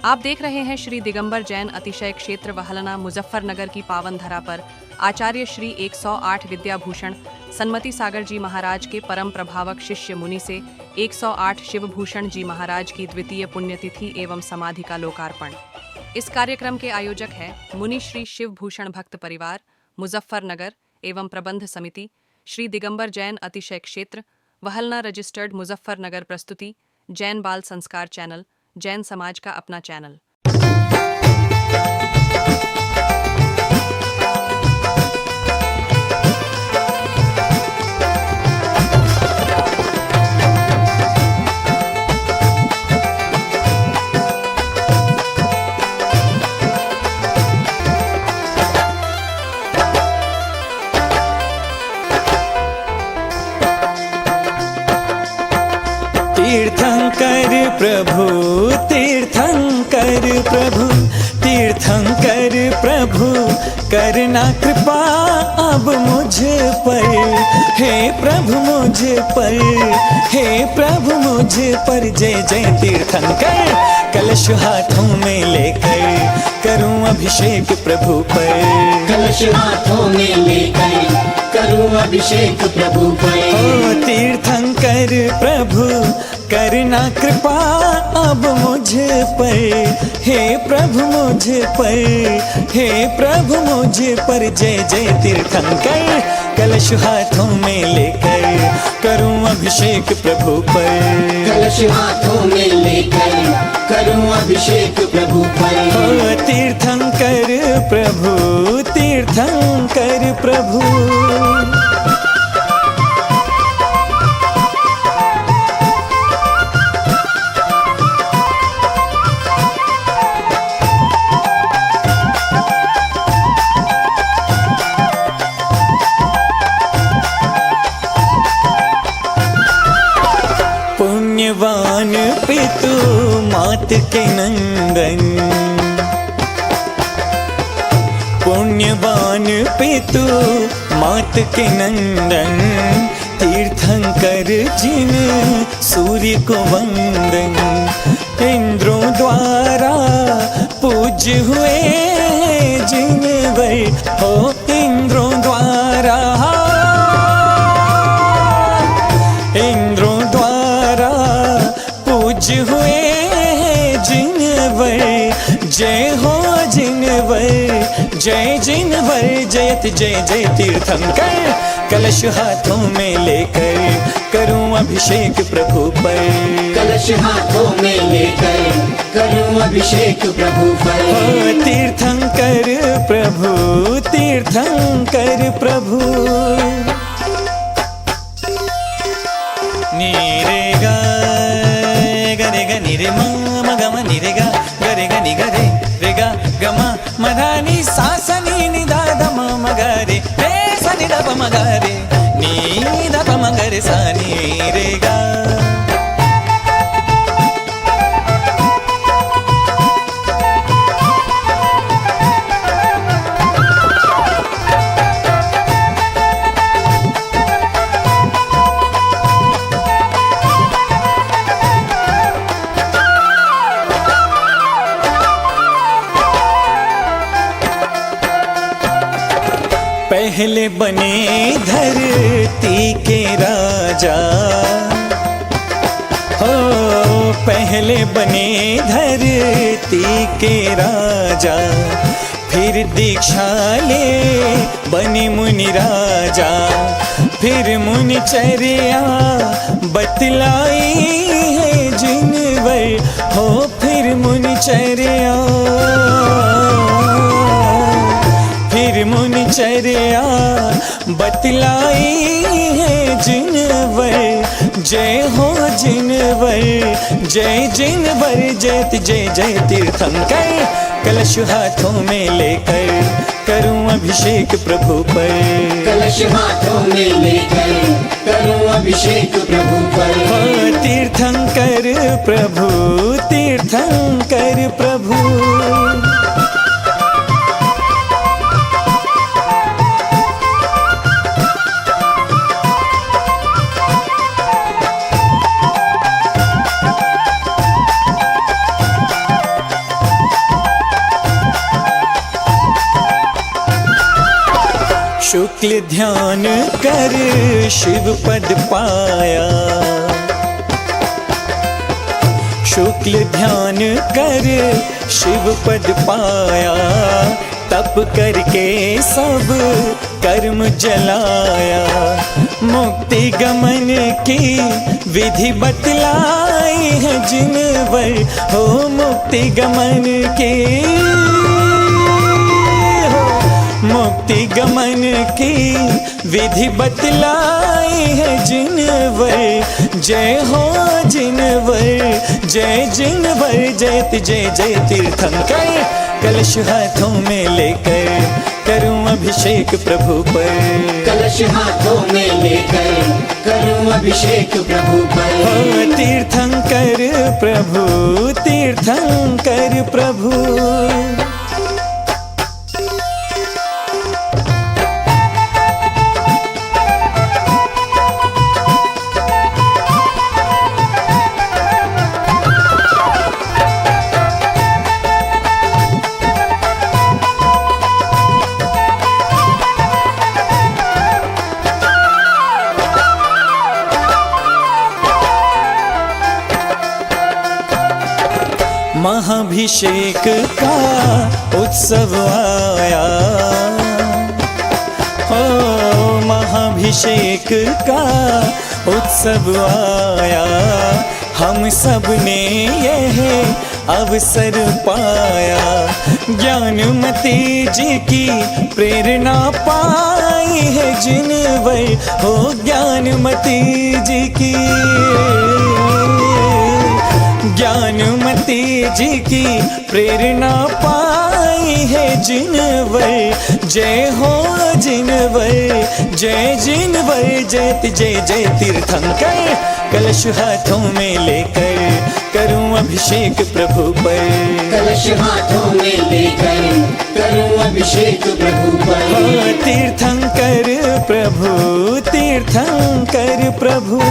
आप देख रहे हैं श्री दिगंबर जैन अतिशय क्षेत्र वहलना मुजफ्फरनगर की पावन धरा पर आचार्य श्री 108 विद्याभूषण सन्मति सागर जी महाराज के परम प्रभावक शिष्य मुनि से 108 शिवभूषण जी महाराज की द्वितीय पुण्यतिथि एवं समाधि का लोकार्पण। इस कार्यक्रम के आयोजक हैं मुनि श्री शिवभूषण भक्त परिवार मुजफ्फरनगर एवं प्रबंध समिति श्री दिगंबर जैन अतिशय क्षेत्र वहलना रजिस्टर्ड मुजफ्फरनगर। प्रस्तुति जैन बाल संस्कार चैनल, जैन समाज का अपना चैनल। तीर्थंकर प्रभु, तीर्थंकर प्रभु, तीर्थंकर प्रभु, करना कृपा अब मुझ पर। हे प्रभु मुझ पर, हे प्रभु मुझ पर। जय जय तीर्थंकर, कलश हाथों में लेकर करूं अभिषेक प्रभु पर। कलश हाथों में लेकर करूं अभिषेक प्रभु पर। ओ तीर्थंकर प्रभु, करना कृपा अब मुझ पर। हे प्रभु मुझ पर, हे प्रभु मुझ पर। जय जय तीर्थंकर, कलश हाथों में लेकर करूं अभिषेक प्रभु पर। कलश हाथों में लेकर करूं अभिषेक प्रभु पर। ओ तीर्थंकर प्रभु, तीर्थंकर प्रभु। पुण्यवान पितु मात के नंदन, पुण्यवान पितु मात के नंदन। तीर्थंकर जिन सूर्य को वंदन, इंद्रों द्वारा पूज्य हुए जिन वर। हो इंद्रों द्वारा, इंद्रों पूज्य हुए जिनवर। जय हो जिनवर, जय जिनवर। जयत जय जय तीर्थंकर, कलश हाथों में लेकर करूं अभिषेक प्रभु पर। कलश हाथों में लेकर करूं अभिषेक प्रभु पर। ओ तीर्थंकर प्रभु, तीर्थंकर प्रभु। नीरेगा गरे ग निरे मा म ग म निरे गा गरे ग नि ग रे रे गा ग म म धा नि सा स नि नि दा ध म म ग रे रे सा नि द प म ग रे नि द प म ग रे सा नि रे गा। पहले बने धरती के राजा, हो पहले बने धरती के राजा। फिर दीक्षा ले बने मुनि राजा, फिर मुनि चर्या बतलाई है जिनवर। हो फिर मुनि चर्या, फिर मुनि चर्या बतलाई है जिनवर। जय हो जिनवर, जय जिनवर। जयत जय जय तीर्थंकर, कलश हाथों में लेकर करूं अभिषेक प्रभु पर। कलश हाथों में लेकर करूं अभिषेक प्रभु पर। हो तीर्थंकर प्रभु, तीर्थंकर प्रभु। शुक्ल ध्यान कर शिव पद पाया, शुक्ल ध्यान कर शिव पद पाया, तप करके सब कर्म जलाया, मुक्ति गमन की विधि बतलाई है जिनवर, हो मुक्ति गमन की, मुक्ति गमन की विधि बतलाई है जिनवर, जय हो जिनवर, जय जिनवर, जय जय जय तीर्थंकर, कलश हाथों में लेकर करूं अभिषेक प्रभु पर, कलश हाथों में लेकर करूं अभिषेक प्रभु पर। हो तीर्थंकर प्रभु, तीर्थंकर प्रभु। महाभिषेक का उत्सव आया, हो महाभिषेक का उत्सव आया, हम सब ने यह अवसर पाया, ज्ञानमती जी की प्रेरणा पाई है जिनवर, हो ज्ञानमती जी की, ज्ञानमती जी की प्रेरणा पाई है जिनवर, जय हो जिनवर, जय जिनवर, जय जय जय तीर्थंकर, कलश हाथों में लेकर करूं अभिषेक प्रभु पर, कलश हाथों में लेकर करूं अभिषेक प्रभु पर। हो तीर्थंकर प्रभु, तीर्थंकर प्रभु।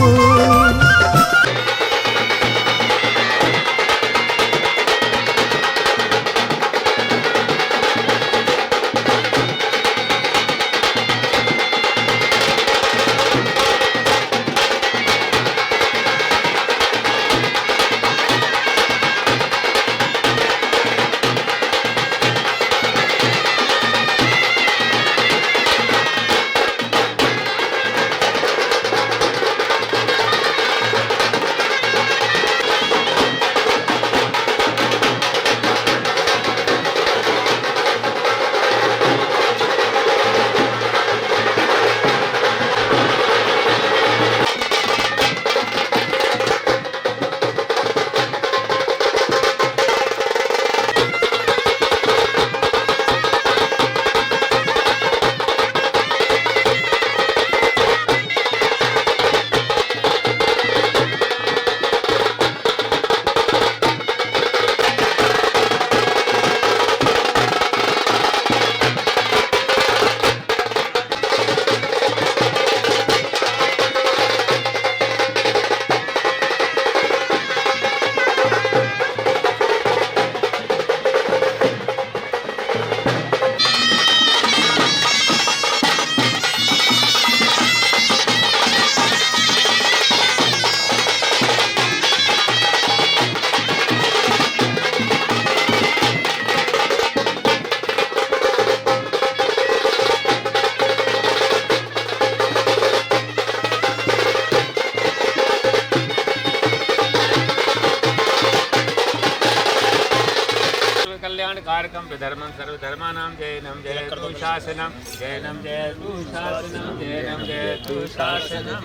कार्यक्रम धर्मं सर्वधर्मानां जयनं जयतु शासनं, जयनं जयतु शासनं, जयनं जयतु शासनं।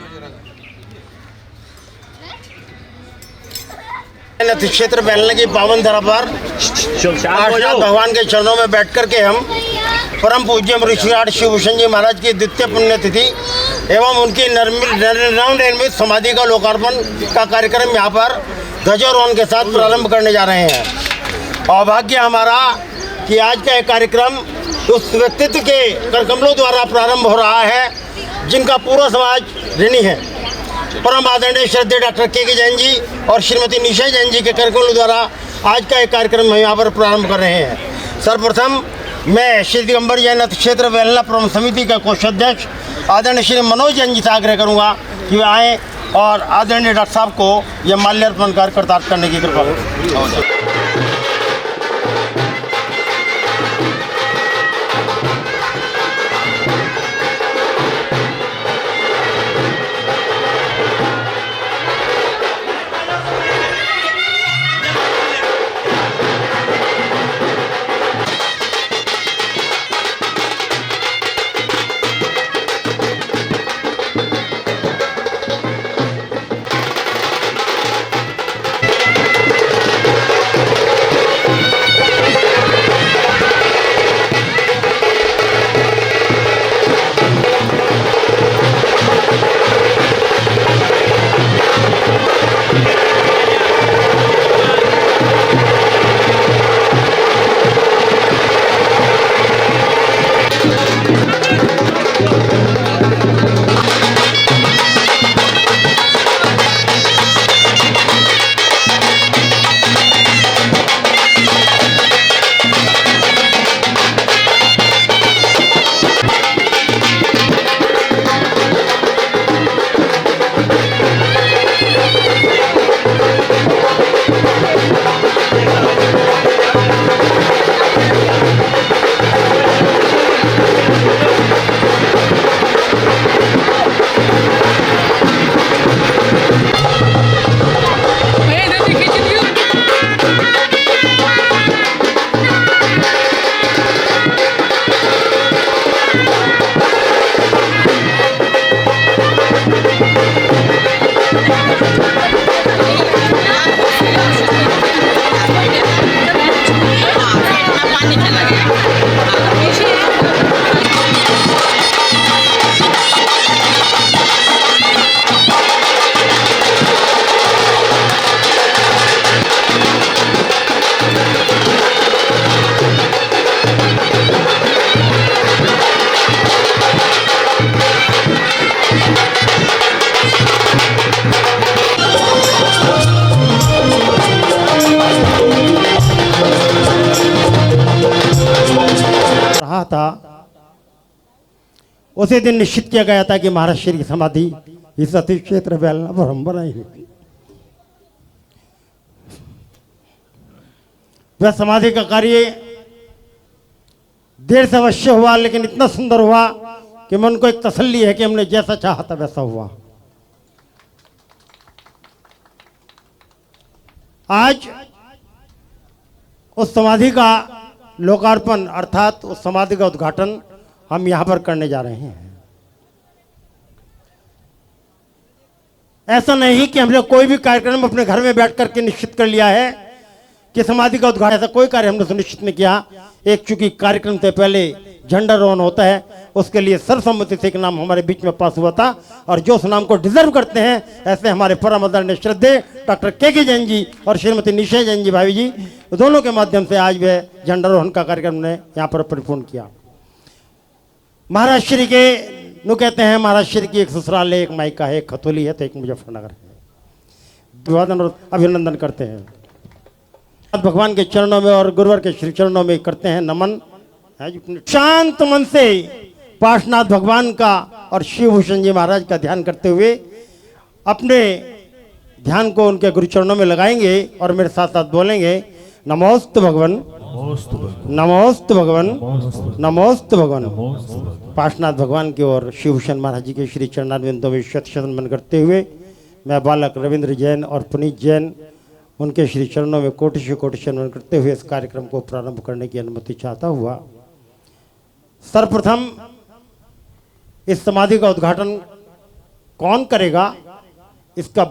तीर्थ क्षेत्र बैलने की पावन धरा पर भगवान के चरणों में बैठ कर के हम परम पूज्य ऋषिराज शिवभूषण जी महाराज की द्वितीय पुण्यतिथि एवं उनकी नवनिर्मित समाधि का लोकार्पण का कार्यक्रम यहाँ पर ध्वजारोहण के साथ प्रारंभ करने जा रहे हैं। सौभाग्य हमारा कि आज का एक कार्यक्रम उस व्यक्तित्व के करकमलों द्वारा प्रारंभ हो रहा है जिनका पूरा समाज ऋणी है। परम आदरणीय श्रद्धेय डॉक्टर के जैन जी और श्रीमती निशा जैन जी के करकमलों द्वारा आज का एक कार्यक्रम हम यहाँ पर प्रारंभ कर रहे हैं। सर्वप्रथम मैं श्री दिगंबर जैन क्षेत्र वेलना प्रबंध समिति का कोषाध्यक्ष आदरणीय श्री मनोज जैन जी से आग्रह करूँगा कि वे आएँ और आदरणीय डॉक्टर साहब को यह माल्यार्पण कार्य कर्तार्थ करने की कृपा करें। था उसी दिन निश्चित किया गया था कि महाराज श्री की समाधि इस अति क्षेत्र वेलना पर हम बनाएंगे। वह समाधि का कार्य देर से अवश्य हुआ, लेकिन इतना सुंदर हुआ कि मन को एक तसल्ली है कि हमने जैसा चाहा था वैसा हुआ। आज उस समाधि का लोकार्पण अर्थात उस समाधि का उद्घाटन हम यहां पर करने जा रहे हैं। ऐसा नहीं कि हमने कोई भी कार्यक्रम अपने घर में बैठ करके निश्चित कर लिया है कि समाधि का उद्घाटन, ऐसा कोई कार्य हमने सुनिश्चित नहीं किया। एक चूंकि कार्यक्रम से पहले झंडारोहण होता है, उसके लिए सर्वसम्मति से एक नाम हमारे बीच में पास हुआ था और जो उस नाम को डिजर्व करते हैं ऐसे हमारे परम आदरणीय श्रद्धेय डॉक्टर के जैन जी और श्रीमती निशा जैन जी भाभी जी, दोनों के माध्यम से आज वह झंडारोहण का कार्यक्रम ने यहाँ पर परिपूर्ण किया। महाराज श्री के नु कहते हैं महाराज श्री की एक ससुराल है, एक मायका है, एक खतौली है, तो एक मुजफ्फरनगर है। अभिवादन और अभिनंदन करते हैं भगवान के चरणों में और गुरुवर के श्री चरणों में करते हैं नमन। शांत मन से पार्श्वनाथ भगवान का और शिवभूषण जी महाराज का ध्यान करते हुए अपने ध्यान को उनके गुरु चरणों में लगाएंगे और मेरे साथ साथ बोलेंगे नमोस्तु भगवान, नमोस्तु भगवान, नमोस्तु भगवान। पार्श्वनाथ भगवान की और शिवभूषण महाराज जी के श्री चरणारविंदों में शत शत नमन करते हुए मैं बालक रविंद्र जैन और पुनीत जैन उनके श्री चरणों में कोटि से नमन करते हुए इस कार्यक्रम को प्रारंभ करने की अनुमति चाहता हुआ सर्वप्रथम इस समाधि का उद्घाटन कौन करेगा इसका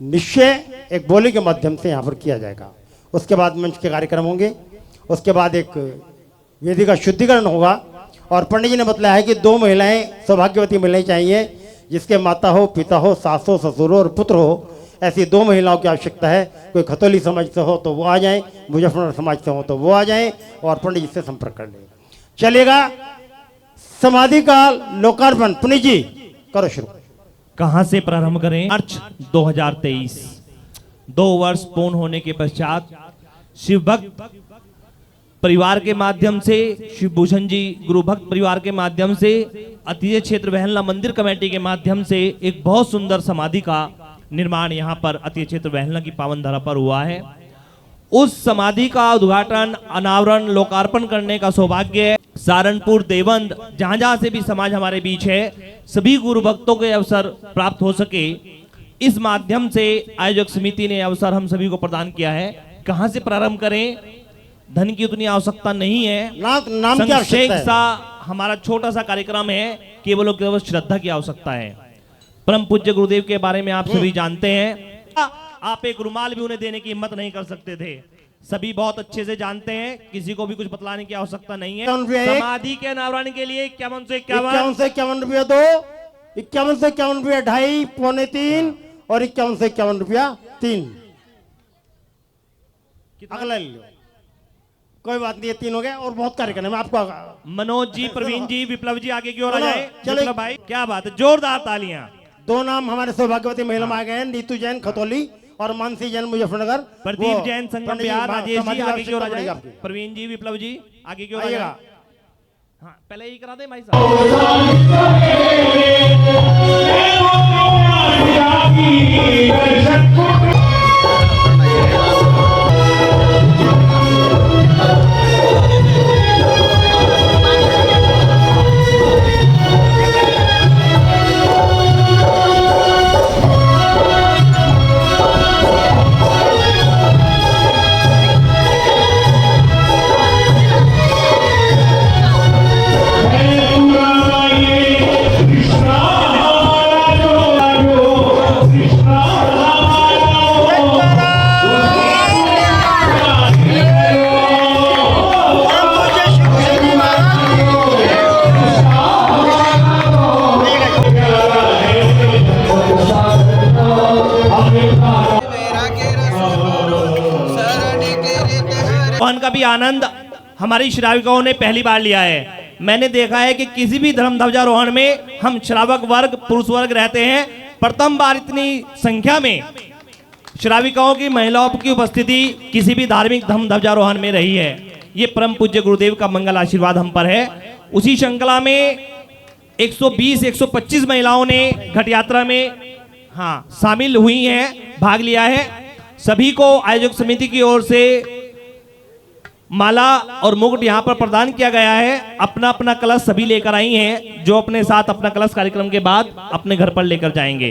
निश्चय एक बोली के माध्यम से यहाँ पर किया जाएगा। उसके बाद मंच के कार्यक्रम होंगे, उसके बाद एक वेदी का शुद्धिकरण होगा और पंडित जी ने बताया है कि 2 महिलाएं सौभाग्यवती महिलाएं चाहिए जिसके माता हो, पिता हो, सास हो, ससुर हो और पुत्र हो। ऐसी 2 महिलाओं की आवश्यकता है। कोई खतौली समाज से हो तो वो आ जाएं, मुजफ्फरनगर समाज से हो तो वो आ जाएं और पंडित जी से संपर्क कर लें। चलेगा समाधि का लोकार्पण। पुनीत जी करो शुरू। कहां से प्रारंभ करें? मार्च 2023 2 वर्ष पूर्ण होने के पश्चात शिव भक्त परिवार के माध्यम से, शिव भूषण जी गुरु भक्त परिवार के माध्यम से, अतिथि क्षेत्र वहलना मंदिर कमेटी के माध्यम से एक बहुत सुंदर समाधि का निर्माण यहाँ पर अतिथि क्षेत्र वहलना की पावन धरा पर हुआ है। उस समाधि का उद्घाटन, अनावरण, लोकार्पण करने का सौभाग्य सहारनपुर, देवबंद, जहां जहां से भी समाज हमारे बीच है, सभी गुरु भक्तों के अवसर प्राप्त हो सके, इस माध्यम से आयोजक समिति ने अवसर हम सभी को प्रदान किया है। कहां से प्रारंभ करें, धन की उतनी आवश्यकता नहीं है, नाम की आवश्यकता संक्षेप है। सा हमारा छोटा सा कार्यक्रम है, केवल और केवल श्रद्धा की आवश्यकता है। परम पूज्य गुरुदेव के बारे में आप सभी जानते हैं। आप एक रुमाल भी उन्हें देने की हिम्मत नहीं कर सकते थे, सभी बहुत अच्छे से जानते हैं, किसी को भी कुछ बतलाने की आवश्यकता नहीं है। समाधि के अनावरण के लिए 51 से 51 रुपया 2, 51 से 51 रुपया 2.5, पौने 3 और 51 से 51 रुपया 3। अगला ले लो, कोई बात नहीं, 3 हो गए और बहुत कार्यक्रम है। आपको मनोज जी, प्रवीण जी, विप्लव जी आगे की ओर आ जाए। चलो। विप्लव भाई, क्या बात है, जोरदार तालियां। 2 नाम हमारे सौभाग्यवती महिला में आ गए हैं, नीतू जैन खतौली और मानसी जैन मुजफ्फरनगर। प्रदीप जैन संगम पंडित जी, बिहार, राजेश जी समाधि आगे की ओर आ आवश्यकता जाए। पड़ेगी आपकी। प्रवीण जी, विप्लव जी आगे की ओर आ आइएगा। जाए। हाँ, पहले यही करा दे भाई साहब। भगवान का भी आनंद हमारी श्राविकाओं ने पहली बार लिया है। मैंने देखा है कि किसी भी धर्म ध्वजारोहण में हम श्रावक वर्ग, पुरुष वर्ग रहते हैं, प्रथम बार इतनी संख्या में श्राविकाओं की, महिलाओं की उपस्थिति किसी भी धार्मिक धर्म ध्वजारोहण में रही है। ये परम पूज्य गुरुदेव का मंगल आशीर्वाद हम पर है। उसी श्रृंखला में 120-125 महिलाओं ने घट यात्रा में शामिल हुई हैं, भाग लिया है। सभी को आयोजक समिति की ओर से माला और मुकुट यहाँ पर प्रदान किया गया है। अपना अपना कलश सभी लेकर आई हैं, जो अपने साथ अपना कलश कार्यक्रम के बाद अपने घर पर लेकर जाएंगे।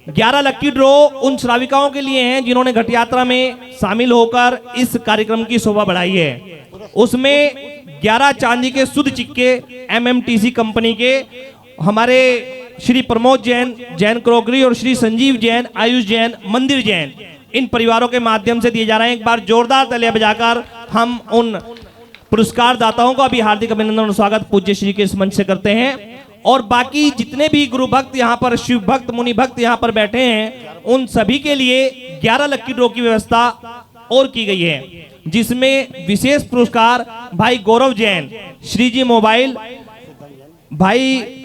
11 लक्की ड्रॉ उन श्राविकाओं के लिए हैं जिन्होंने घट यात्रा में शामिल होकर इस कार्यक्रम की शोभा बढ़ाई है। उसमें 11 चांदी के शुद्ध सिक्के MMTC कंपनी के हमारे श्री प्रमोद जैन, जैन क्रोकरी, और श्री संजीव जैन, आयुष जैन, मंदिर जैन, इन परिवारों के माध्यम से दिए जा रहे हैं। एक बार जोरदार तालियां बजाकर हम उन पुरस्कार दाताओं का भी हार्दिक अभिनंदन और स्वागत पूज्य श्री के इस मंच से करते हैं। और बाकी जितने भी गुरु भक्त यहाँ पर, शिव भक्त, मुनि भक्त यहाँ पर बैठे हैं, उन सभी के लिए 11 लक्की ड्रॉ की व्यवस्था और की गई है, जिसमें विशेष पुरस्कार भाई गौरव जैन, श्रीजी मोबाइल, भाई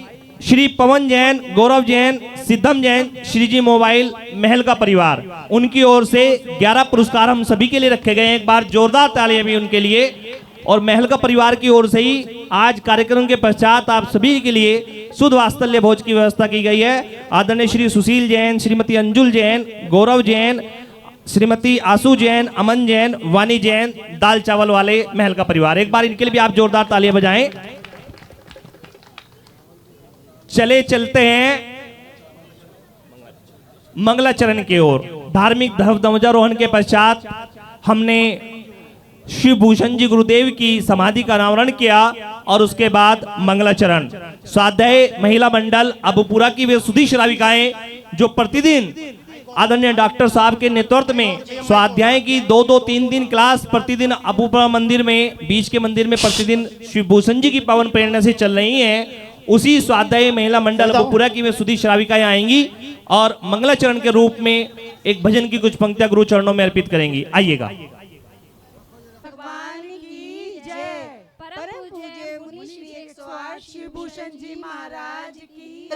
श्री पवन जैन, गौरव जैन, सिद्धम जैन, श्रीजी मोबाइल, महल का परिवार, उनकी ओर से 11 पुरस्कार हम सभी के लिए रखे गए हैं। एक बार जोरदार तालियां भी उनके लिए। और महल का परिवार की ओर से ही आज कार्यक्रम के पश्चात आप सभी के लिए शुद्ध वात्सल्य भोज की व्यवस्था की गई है। आदरणीय श्री सुशील जैन, श्रीमती अंजुल जैन, गौरव जैन, श्रीमती आशु जैन, अमन जैन, वानी जैन, दाल चावल वाले महल का परिवार, एक बार इनके लिए भी आप जोरदार तालियां बजाएं। चले चलते हैं मंगलाचरण की ओर। धार्मिक ध्वजारोहण के पश्चात हमने शिव भूषण जी गुरुदेव की समाधि का अनावरण किया और उसके बाद मंगलाचरण। स्वाध्याय महिला मंडल अबुपुरा की वे सुधी श्राविकाएं जो प्रतिदिन आदरणीय डॉक्टर साहब के नेतृत्व में स्वाध्याय की 2-2, 3-3 क्लास प्रतिदिन अबुपुरा मंदिर में, बीच के मंदिर में प्रतिदिन शिव भूषण जी की पावन प्रेरणा से चल रही हैं। उसी स्वाध्याय महिला मंडल अबुपुरा की वे सुधी श्राविकाएं आएंगी और मंगलाचरण के रूप में एक भजन की कुछ पंक्तियां गुरु चरणों में अर्पित करेंगी। आइएगा। भगवान की जय। परम पूज्य मुनि श्री 108 शिव भूषण जी महाराज की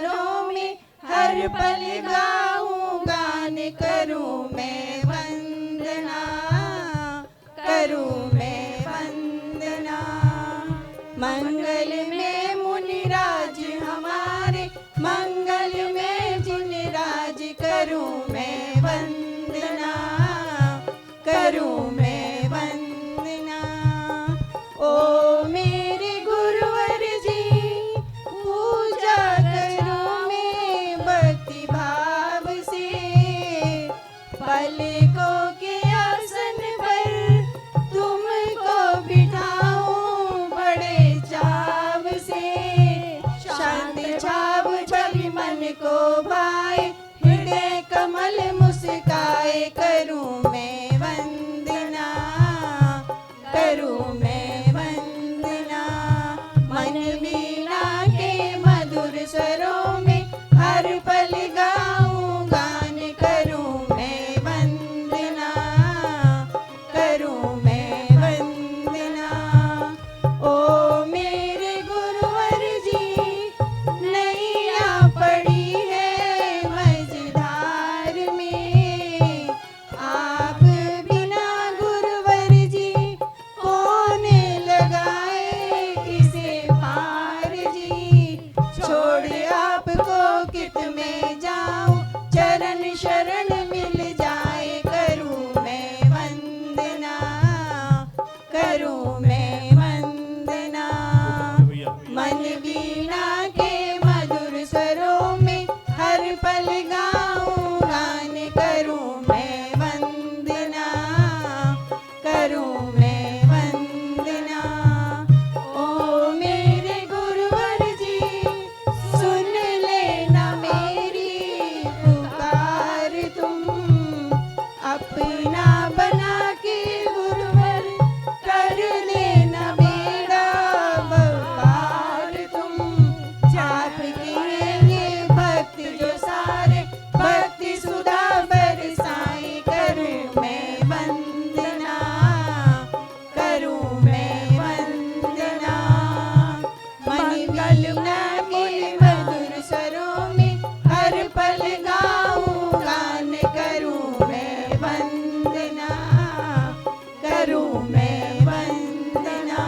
में हर पल गाऊं गान, करूं मैं वंदना, करूं मैं वंदना। करूं मैं वंदना। मन वीणा के मधुर स्वरों में हर पल गाऊं गान करूं मैं वंदना, करूं मैं वंदना। ओ मेरे गुरुवर जी सुन लेना मेरी पुकार, तुम अपना बना के गुरुवर कर लेना बेड़ा पार। तुम चाप के ये भक्त जो सारे भक्ति सुधा बरसाए, करूं मैं वंदना, करूं मैं वंदना। मन वीणा के मधुर स्वरों में हर पल गाऊं गान करूं मैं वंदना, करूं मैं वंदना।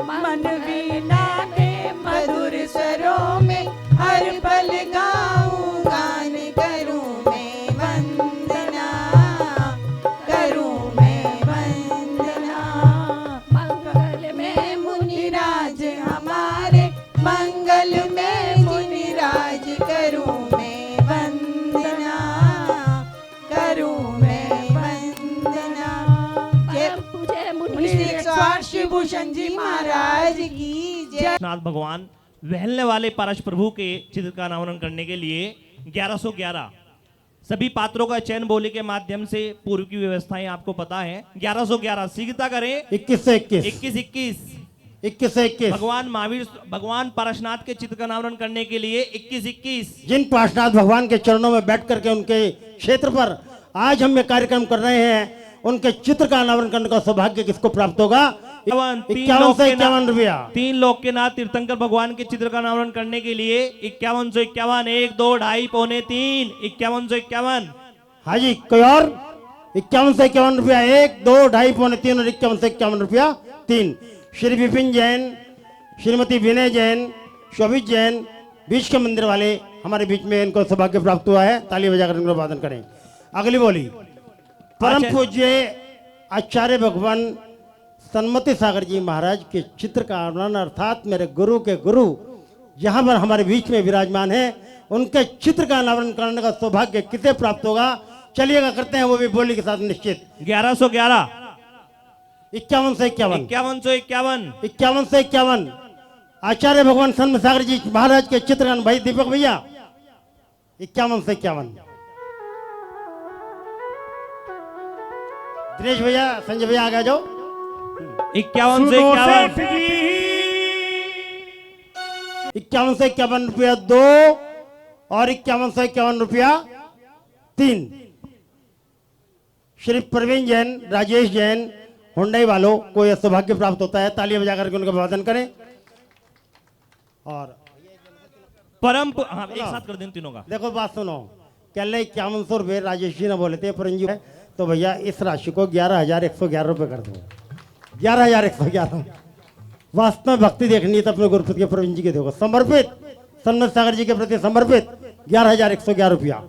मन वीणा के मधुर स्वरों में हर पल गाऊं गान करूं मैं वंदना, करूं मैं वंदना। मंगल में मुनिराज हमारे, मंगल में मुनिराज करूं मैं वंदना, करूं मैं वंदना। जय मुनि श्री 108 शिव भूषण जी महाराज की जय। नाथ भगवान वहलने वाले पारस प्रभु के चित्र का अनावरण करने के लिए 1111 सभी पात्रों का चयन बोली के माध्यम से पूर्व की व्यवस्थाएं आपको पता है। 1111 शीघ्रता करें। 21 से 21 21 से 21 भगवान महावीर भगवान पारसनाथ के चित्र का अनावरण करने के लिए 21 जिन पार्श्वनाथ भगवान के चरणों में बैठ करके उनके क्षेत्र पर आज हम ये कार्यक्रम कर रहे हैं, उनके चित्र का अनावरण करने का सौभाग्य किसको प्राप्त होगा? 51 से 51 रुपया। 3 लोक के नाथ तीर्थंकर भगवान के चित्र का अनावरण करने के लिए 5151 1 2 2.5 पौने 3 5151। हाँ जी, कोई और? 51 से 51 रुपया 1 2 2.5 पौने 3 और 51 से 51 रुपया 3। श्री विपिन जैन, श्रीमती विनय जैन, शोभित जैन बीच के मंदिर वाले हमारे बीच में इनको सौभाग्य प्राप्त हुआ है। ताली बजाकर इनको वादन करें। अगली बोली परम पूज्य आचार्य भगवान सन्मति सागर जी महाराज के चित्र का अनावरण अर्थात मेरे गुरु के गुरु जहां पर हमारे बीच में विराजमान है, उनके चित्र का अनावरण करने का सौभाग्य किसे प्राप्त होगा? चलिएगा करते हैं वो भी बोली के साथ निश्चित। 1111 51 से 51 51 से 51 आचार्य भगवान सन्मति सागर जी महाराज के चित्र का भाई दीपक भैया 51 से 51। दिनेश भैया, संजय भैया आगे आ जाओ। 51 से 51 51 से 51 रुपया 2 और 51 से 51 रुपया 3। श्री प्रवीण जैन, राजेश जैन हुंडई वालों को यह सौभाग्य प्राप्त होता है। तालियां बजाकर उनका अभिवादन करें। और परम हाँ, एक साथ कर दें तीनों का। देखो बात सुनो, कल 5100 रुपये राजेश जी ने बोले थे परंजी है, तो भैया इस राशि को 11,111 रुपये कर दो। 11,111 वास्तव में भक्ति देखनी है तो अपने गुरुपति के प्रवीण जी के देखो, समर्पित सन्मति सागर जी के प्रति समर्पित 11,111 रुपया।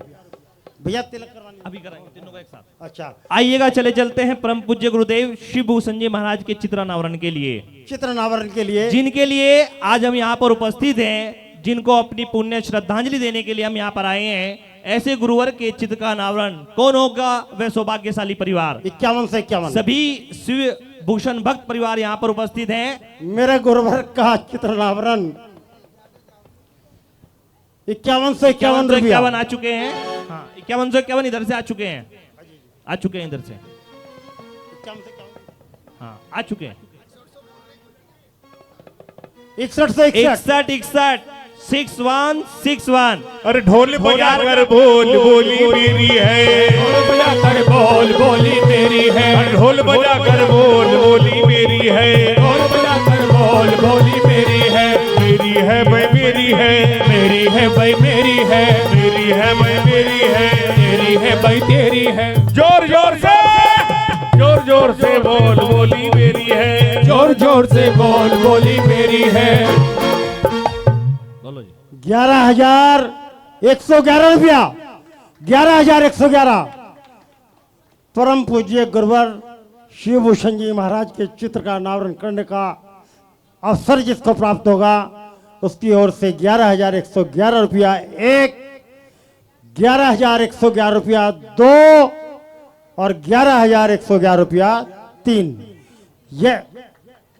भैया तिलक करवानी अभी कराएंगे तीनों का एक साथ। अच्छा, आइएगा चले चलते हैं परम पूज्य गुरुदेव शिव भूषण जी महाराज के चित्र अनावरण के लिए, चित्र अनावरण के लिए जिनके लिए आज हम यहाँ पर उपस्थित हैं, जिनको अपनी पुण्य श्रद्धांजलि देने के लिए हम यहाँ पर आए हैं। ऐसे गुरुवर के चित्र का अनावरण कौन होगा? वह सौभाग्यशाली परिवार 51 से 51 सभी शिव भूषण भक्त परिवार यहाँ पर उपस्थित हैं। मेरे गुरुवर का चित्र अनावरण 51 से 51 रुपया 51 आ चुके हैं। हाँ 51 से 51 इधर से आ चुके हैं, आ चुके हैं इधर से। हाँ आ चुके हैं 61 से 61 6161। अरे ढोल बजा कर बोल बोली मेरी है, ढोल बजा कर बोल बोली मेरी है, ढोल बजा कर बोल बोली मेरी है, ढोल बजा कर बोल बोली मेरी है, मेरी है भाई मेरी है, मेरी है भाई मेरी है, मेरी है भाई मेरी है, तेरी है भाई तेरी है। जोर जोर से बोल बोली मेरी है, जोर जोर से बोल बोली मेरी है। 11,111 रुपया 11,111 परम पूज्य गुरुवर शिवभूषण जी महाराज के चित्र का अनावरण करने का अवसर जिसको प्राप्त होगा उसकी ओर से 11,111 रुपया एक, 11,111 रुपया दो और 11,111 रुपया तीन। ये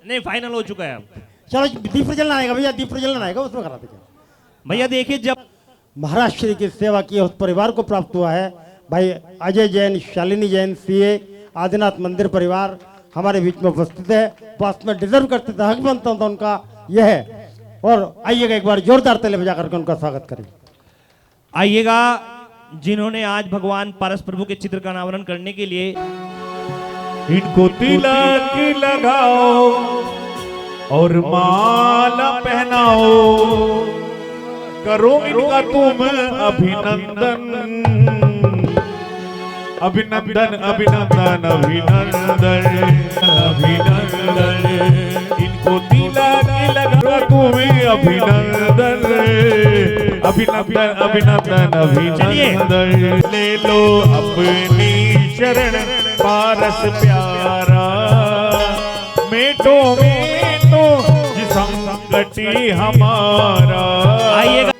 नहीं, फाइनल हो चुका है अब। चलो दीप प्रज्वलन आएगा भैया, दीप प्रज्वलन आएगा उसमें करा देंगे। भैया देखिए, जब महाराज श्री की सेवा की उस परिवार को प्राप्त हुआ है। भाई अजय जैन, शालिनी जैन, सीए, आदिनाथ मंदिर परिवार हमारे बीच में उपस्थित है। पास में डिजर्व करते थे, हक बनता था उनका, यह है। और आइएगा एक बार जोरदार ताली बजा करके उनका स्वागत करें। आइएगा जिन्होंने आज भगवान पारस प्रभु के चित्र का अनावरण करने के लिए इनको तिलक लगाओ और माला पहनाओ, करो इनका तुम अभिनंदन, अभिनंदन अभिनंदन अभिनंदन अभिनंदन। इनको तिलक लगा तुम्हें अभिनंदन, अभिनंदन अभिनंदन अभिनंदन। ले लो अपनी शरण पारस प्यारा, मेटो मेटो संकटी हमारा। आइएगा,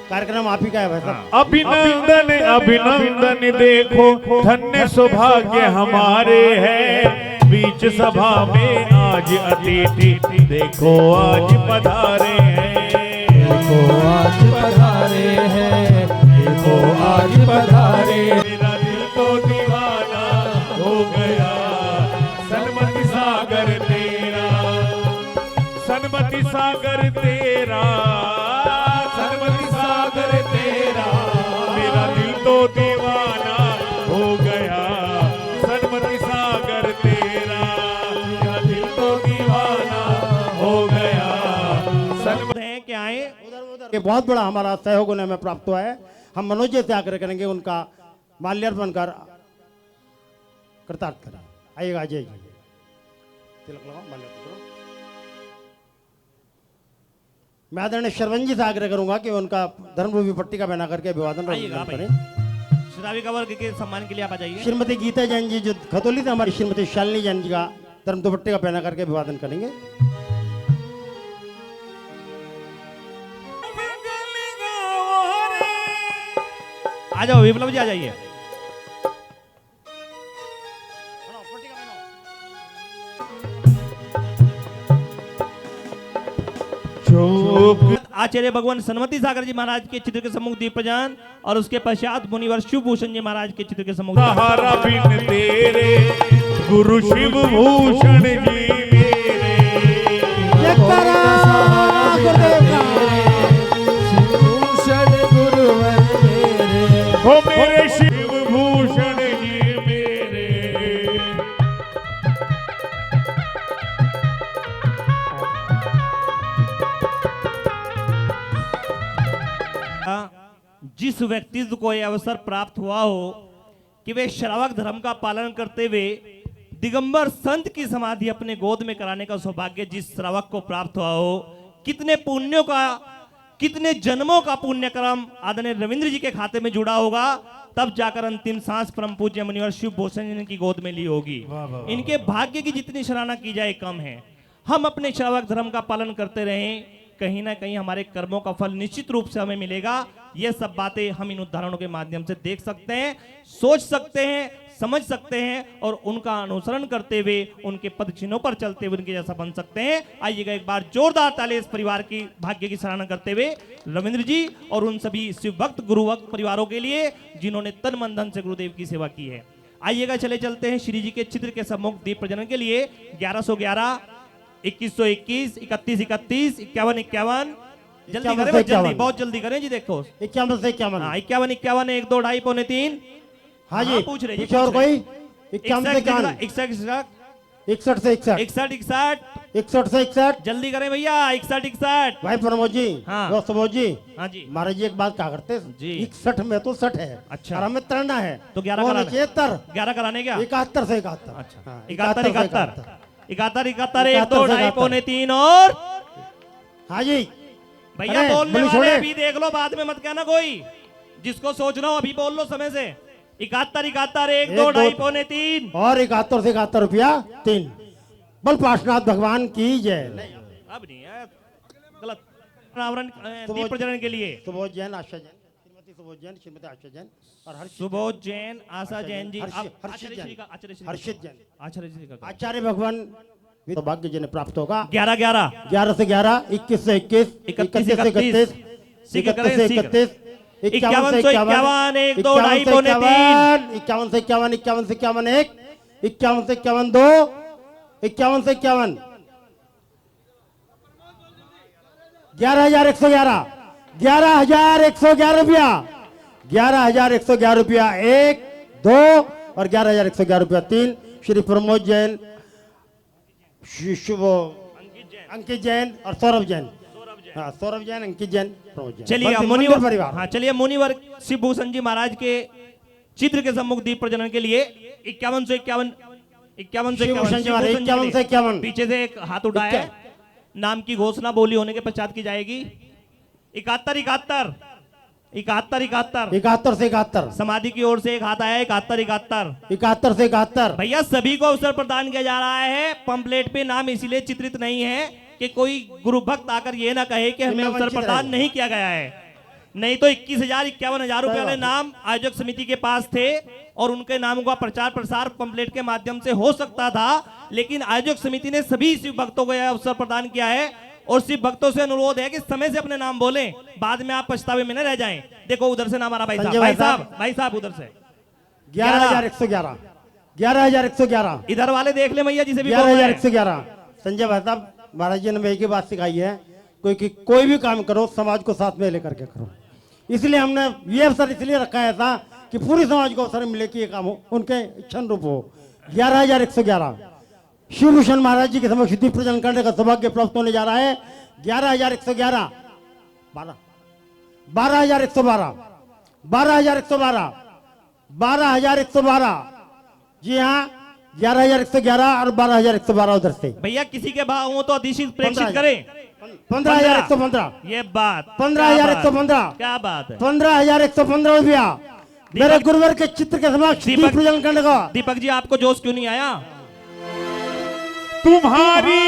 कार्यक्रम आप ही का है भाई साहब। अभिनंदन अभिनंदन, देखो धन्य सौभाग्य हमारे हैं, बीच सभा में आज अतिथि देखो आज पधारे हैं, देखो आज पधारे हैं, देखो आज पधारे। मेरा दिल तो दीवाना हो गया, सन्मति सागर तेरा, सन्मति सागर तेरा, सन्मति सागर तेरा। मेरा दिल तो दीवाना हो गया, सन्मति सागर तेरा, मेरा दिल तो दीवाना हो गया, सन्मति। है क्या आए ये बहुत बड़ा हमारा सहयोग उन्हें हमें प्राप्त हुआ है। हम मनोज जी से आग्रह करेंगे उनका माल्यार्पण कर कृतार्थ करें। आइएगा अजय जी, तिलक लगाओ, माल्यार्पण करो। मैं आदरणीय शरवण जी से आग्रह करूंगा कि उनका धर्मभूमि पट्टी का बना करके अभिवादन और आइएगा वंदन भाई। करें। श्राविका वर्ग के सम्मान के लिए आप आ जाइए। श्रीमती गीता जैन जी जो खतौली से हमारी श्रीमती शालिनी जैन जी का धर्म दुपट्टे का पहना करके अभिवादन करेंगे। आ जाओ विप्लव जी, आ जाइए। आचार्य भगवान सन्मति सागर जी महाराज के चित्र के सम्मुख दीप प्रज्वलन और उसके पश्चात मुनिवर शिवभूषण जी महाराज के चित्र के सम्मुख सहारा बिन तेरे गुरु शिव भूषण जी मेरे, हो मेरे शिव भूषण जी मेरे। जिस व्यक्तित्व को यह अवसर प्राप्त हुआ हो कि वे श्रावक धर्म का पालन करते हुए दिगंबर संत की समाधि अपने गोद में कराने का सौभाग्य जिस श्रावक को प्राप्त हुआ हो, कितने पुण्यों का, कितने जन्मों का पुण्यक्रम आदरणीय रविंद्र जी के खाते में जुड़ा होगा, तब जाकर अंतिम सांस परम पूज्य मुनिवर शिव भूषण जी की गोद में ली होगी। इनके भाग्य की जितनी सराहना की जाए कम है। हम अपने श्रावक धर्म का पालन करते रहें, कहीं ना कहीं हमारे कर्मों का फल निश्चित रूप से हमें मिलेगा। ये सब बातें हम इन उदाहरणों के माध्यम से देख सकते हैं, सोच सकते हैं, समझ सकते हैं और उनका अनुसरण करते हुए उनके पद चिन्हों पर चलते हुए उनके जैसा बन सकते हैं। आइएगा एक बार जोरदार ताली इस परिवार की भाग्य की सराहना करते हुए रविंद्र जी और उन सभी शिव भक्त गुरु भक्त परिवारों के लिए जिन्होंने तन मन धन से गुरुदेव की सेवा की है। आइएगा चले चलते हैं श्री जी के चित्र के सम्मुख दीप प्रज्वलन के लिए 1111, 2121, 3131, 5151। जल्दी करें, जल्दी, बहुत जल्दी करें जी। देखो 51 से 51, 51, 51, 1, 2, 2.5, पौने 3। हाँ जी, पूछ रहे कुछ और कोई 51 से 51, 61 61 से 61, 61, 61 से 61। जल्दी करें भैया, 61, 61। भाई प्रमोद जी, हाँ। दोस्त प्रमोद जी, हाँ जी, महाराज जी एक बात कहा करते जी। 61 में तो 60 है, अच्छा। और हमें तरना है तो 11 कराना। 71 कराने क्या? 71 से 71। अच्छा, हाँ, 71, 71, 71, 71, 1, 2, 2.5, पौने 3 और हाँ जी भैया अरे, बोलने बोली वाले छोड़े। अभी देख लो, बाद में मत कहना कोई। जिसको सोचना हो अभी बोल लो समय से। 71 71 1 2 2.5 पौने 3 और 71 से 71 रुपया 3। बल पार्श्वनाथ भगवान की जय। अब नहीं है गलत। आवरण दीप प्रज्वलन के लिए सुबोध जैन, आशा जैन, श्रीमती सुबोध जैन, श्रीमती आशा जैन और सुबोध जैन, आशा जैन जी, हर्षित जैन, आचार्य आचार्य भगवान सौभाग्य जिन्हें प्राप्त होगा। 11 11 11 से 11, 21 से 21, 31 से 31, 31 से 31, 51 से 51, 1 2 2.5 पौने 3 51 से 51, 51 से 51 1, 51 से 51 2, 51 से 51, 11,111, 11,111 रुपया, 11,111 रुपया 1 2 और 11,111 रुपया 3। श्री प्रमोद जैन, शुभ अंकित जैन और सौरभ जैन। हाँ, सौरभ जैन, अंकित जैन, प्रमोद जैन। चलिए मुनिवर परिवार। हाँ चलिए मुनिवर शिव भूषण जी महाराज के चित्र के सम्मुख दीप प्रज्वलन के लिए 51 से 51, 51 से 51, पीछे से एक हाथ उठाया है। नाम की घोषणा बोली होने के पश्चात की जाएगी। 71 71 71 71 71 से 71, समाधि की ओर से एक हाथ आया है। 71 71 71 से 71। भैया सभी को अवसर प्रदान किया जा रहा है। पंपलेट पे नाम इसीलिए चित्रित नहीं है कि कोई गुरु भक्त आकर ये ना कहे कि हमें अवसर प्रदान नहीं किया गया है। नहीं तो 21,000-51,000 रुपए वाले नाम आयोजक समिति के पास थे और उनके नामों का प्रचार प्रसार पंपलेट के माध्यम से हो सकता था, लेकिन आयोजक समिति ने सभी शिव भक्तों को यह अवसर प्रदान किया है और शिव भक्तों से अनुरोध है कि समय से अपने नाम बोलें, बाद में आप पछतावे में न रह जाएं। देखो उधर से नाम आ रहा भाई साहब उधर से 11,111, 11,111 इधर वाले देख ले भैया जिसे भी 11,111। संजय भाई साहब, महाराज जी ने एक ही बात सिखाई है, कोई भी काम करो समाज को साथ में लेकर के करो। इसलिए हमने ये अवसर इसलिए रखा है था कि पूरी समाज को अवसर मिले कि ये काम हो, उनके इच्छन रूप हो। 11,111 शिव भूषण महाराज जी के समक्ष दीप प्रज्वलन करने का सौभाग्य प्राप्त होने जा रहा है। 11,111, 12,112, 12,112, 12,112, जी हाँ 11,111 और 12,112 उधर से। भैया किसी के भाव हो तो अधिशित प्रेक्षित करें। 15,115, ये बात 15,115, क्या बात है। 15,115 रुपया मेरे गुरुवर के चित्र के समक्ष दीप प्रज्वलन करने का। दीपक जी आपको जोश क्यों नहीं आया? तुम्हारी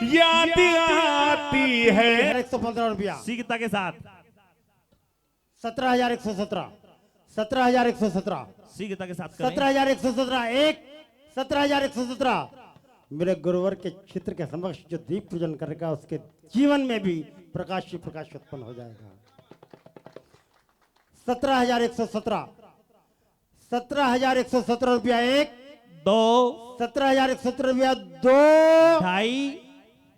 याद आती है। 115 रुपया सीखता के साथ 17,117, 17,117, सीखता के साथ 17,117 1, 17,117 मेरे गुरुवर के चित्र के समक्ष जो दीप पूजन करेगा उसके जीवन में भी प्रकाश ही प्रकाश उत्पन्न हो जाएगा। 17,117, 17,117 रुपया 1 2 17,117 रुपया 2 2.5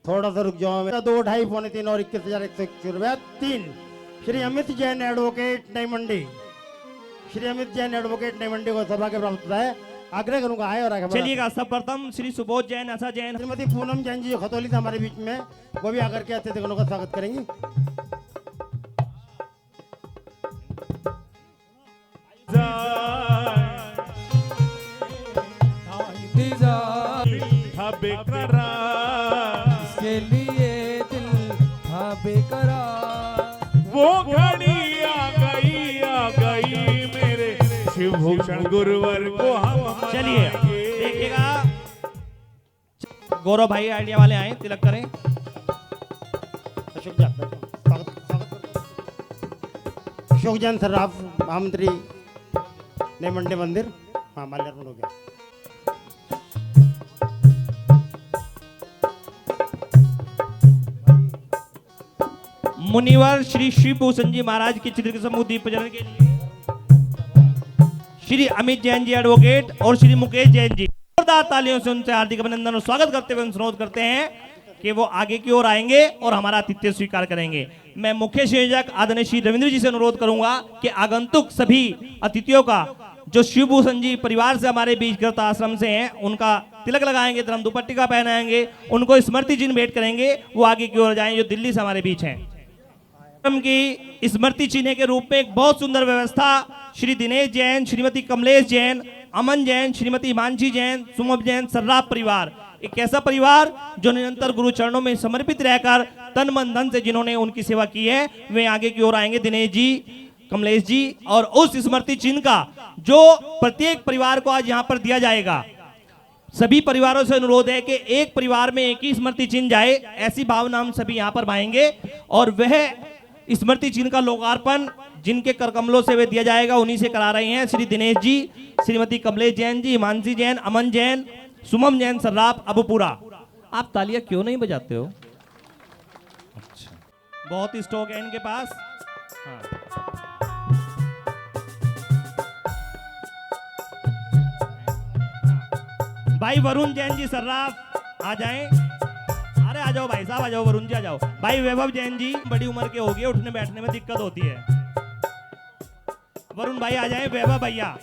थोड़ा सा रुक जाओ मेरा 2 2.5 पौने 3 और 21,121 रुपया 3। श्री अमित जैन एडवोकेट नई मंडी, श्री अमित जैन एडवोकेट नई मंडी को सौभाग्य प्राप्त होता है। आग्रह करूंगा आए और आगे चलिएगा। सर्वप्रथम श्री सुबोध जैन, आशा जैन, श्रीमती पूनम जैन जी जो खतौली से हमारे बीच में, वो भी आकर के अतिथिगणों का स्वागत करेंगी। इसके लिए दिल था बेकरार, वो घड़ी आ गई मेरे शिव भूषण गुरुवर को हम। चलिए देखिएगा। गौरव भाई आइडिया वाले आए, तिलक करें। अशोक जैन सर्राफ महामंत्री नई मंडी मंदिर, हाँ माल्यार्पण हो गया। मुनिवर श्री शिव भूषण जी महाराज के चित्र के समूह दीप प्रज्वलन के लिए श्री अमित जैन जी एडवोकेट और श्री मुकेश जैन जी जोरदार तालियों से उनसे हार्दिक अभिनंदन और स्वागत करते हुए अनुरोध करते हैं कि वो आगे की ओर आएंगे और हमारा आतिथ्य स्वीकार करेंगे। मैं मुख्य संयोजक आदरणीय श्री रविंद्र जी से अनुरोध करूंगा कि आगंतुक सभी अतिथियों का जो शिव भूषण जी परिवार से हमारे बीच गृहस्थ आश्रम से हैं उनका तिलक लगाएंगे, धर्म दुपट्टी का पहनाएंगे, उनको स्मृति चिन्ह भेंट करेंगे, वो आगे की ओर जाएं जो दिल्ली से हमारे बीच हैं। की स्मृति चिन्ह के रूप में एक बहुत सुंदर व्यवस्था श्री दिनेश जैन, श्रीमती कमलेश जैन, अमन जैन, श्रीमती हिमांशी जैन, सुमभ जैन सर्राफ परिवार, एक ऐसा परिवार जो निरंतर गुरु चरणों में समर्पित रहकर तन मन धन से जिन्होंने उनकी सेवा की है, वे आगे की ओर आएंगे। दिनेश जी कमलेश जी और उस स्मृति चिन्ह का जो प्रत्येक परिवार को आज यहाँ पर दिया जाएगा। सभी परिवारों से अनुरोध है कि एक परिवार में एक ही स्मृति चिन्ह जाए, ऐसी भावना हम सभी यहाँ पर भाएंगे। और वह स्मृति चिन्ह का लोकार्पण जिनके कर कमलों से वे दिया जाएगा उन्हीं से करा रहे हैं श्री दिनेश जी, श्रीमती कमलेश जैन जी, हिमांशी जैन, अमन जैन, सुमम जैन सर्राफ अबूपुरा। आप तालियां क्यों नहीं बजाते हो? अच्छा, बहुत स्टॉक है इनके पास। हाँ। भाई वरुण जैन जी सर्राफ आ जाएं। अरे आ जाओ भाई साहब, आ जाओ वरुण जी, आ जाओ। भाई वैभव जैन जी बड़ी उम्र के हो गए, उठने बैठने में दिक्कत होती है। वरुण भाई आ जाएं। वैभव भैया।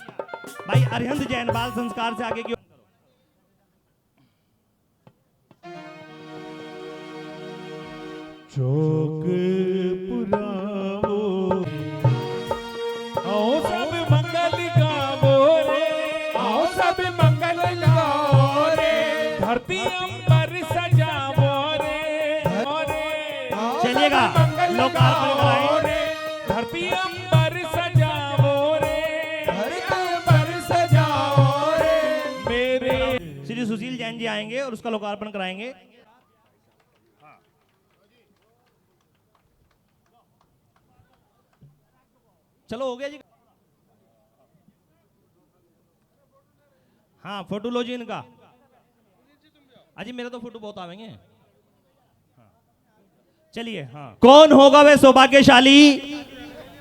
भाई अरिहंत जैन बाल संस्कार से आगे की चौक पुरावो, आओ सब मंगल गावो रे, आओ सब मंगल गावो रे, धरती अंबर सजावो रे, चलिएगा लोकार्पण कराएं। धरती अंबर सजावो रे, धरती अंबर सजावो रे मेरे। श्री सुशील जैन जी आएंगे और उसका लोकार्पण कराएंगे। चलो हो गया जी। हाँ फोटो लो जी इनका। अजी मेरे तो फोटो बहुत आवेंगे। चलिए। हाँ, कौन होगा वह सौभाग्यशाली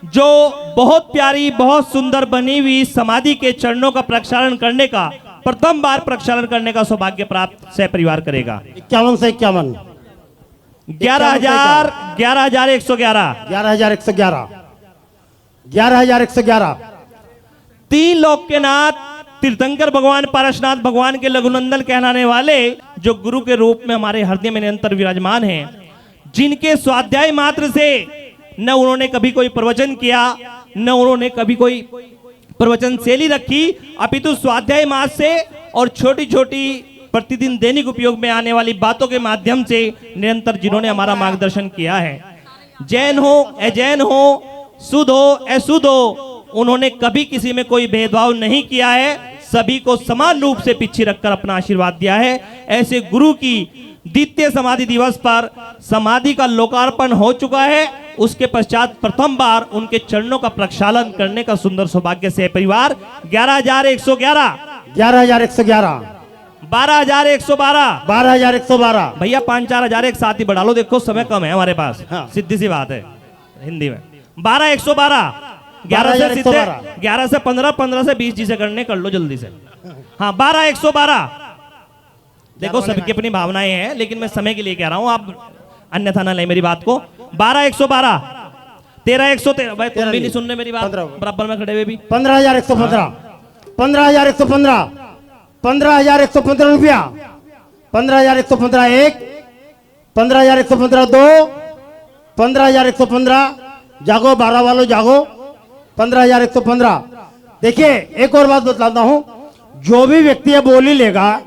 जो बहुत प्यारी बहुत सुंदर बनी हुई समाधि के चरणों का प्रक्षालन करने का, प्रथम बार प्रक्षालन करने का सौभाग्य प्राप्त सह परिवार करेगा। 51 से 51, 11,111, 11,111, 11,111। तीन लोक के नाथ तीर्थंकर भगवान पारसनाथ भगवान के लघुनंदन कहलाने वाले जो गुरु के रूप में हमारे हृदय में निरंतर विराजमान हैं, जिनके स्वाध्याय मात्र से न उन्होंने कभी कोई प्रवचन किया, न उन्होंने कभी कोई प्रवचन शैली रखी, अपितु स्वाध्याय मात्र से और छोटी छोटी प्रतिदिन दैनिक उपयोग में आने वाली बातों के माध्यम से निरंतर जिन्होंने हमारा मार्गदर्शन किया है। जैन हो अजैन हो, शुद्ध हो अशुद्ध हो, उन्होंने कभी किसी में कोई भेदभाव नहीं किया है, सभी को समान रूप से पीछे रखकर अपना आशीर्वाद दिया है। ऐसे गुरु की द्वितीय समाधि दिवस पर समाधि का लोकार्पण हो चुका है। उसके पश्चात प्रथम बार उनके चरणों का प्रक्षालन करने का सुंदर सौभाग्य से परिवार 11,111, 11,111, 12,112, 12,112। भैया 5-4 हजार एक साथ ही बढ़ा लो, देखो समय कम है हमारे पास। हाँ। सीधी सी बात है हिंदी में। 12,112, 11 से 15, 15 से 20 जी से करने कर लो जल्दी से। हाँ 12,112। देखो सबकी अपनी भावनाएं हैं, लेकिन मैं समय के लिए कह रहा हूं, आप अन्यथा ना ले मेरी बात को। 12,112, 13,113। भाई तुम भी नहीं सुन रहे मेरी बात, बराबर में खड़े हुए भी। 15,115, 15,115, 15,115 रुपया, 15,115 एक, 15,115 दो, 15,115। जागो 12 वालों जागो। 15,115। देखिए एक और बात बतलाता हूं, जो भी व्यक्ति ये बोली लेगा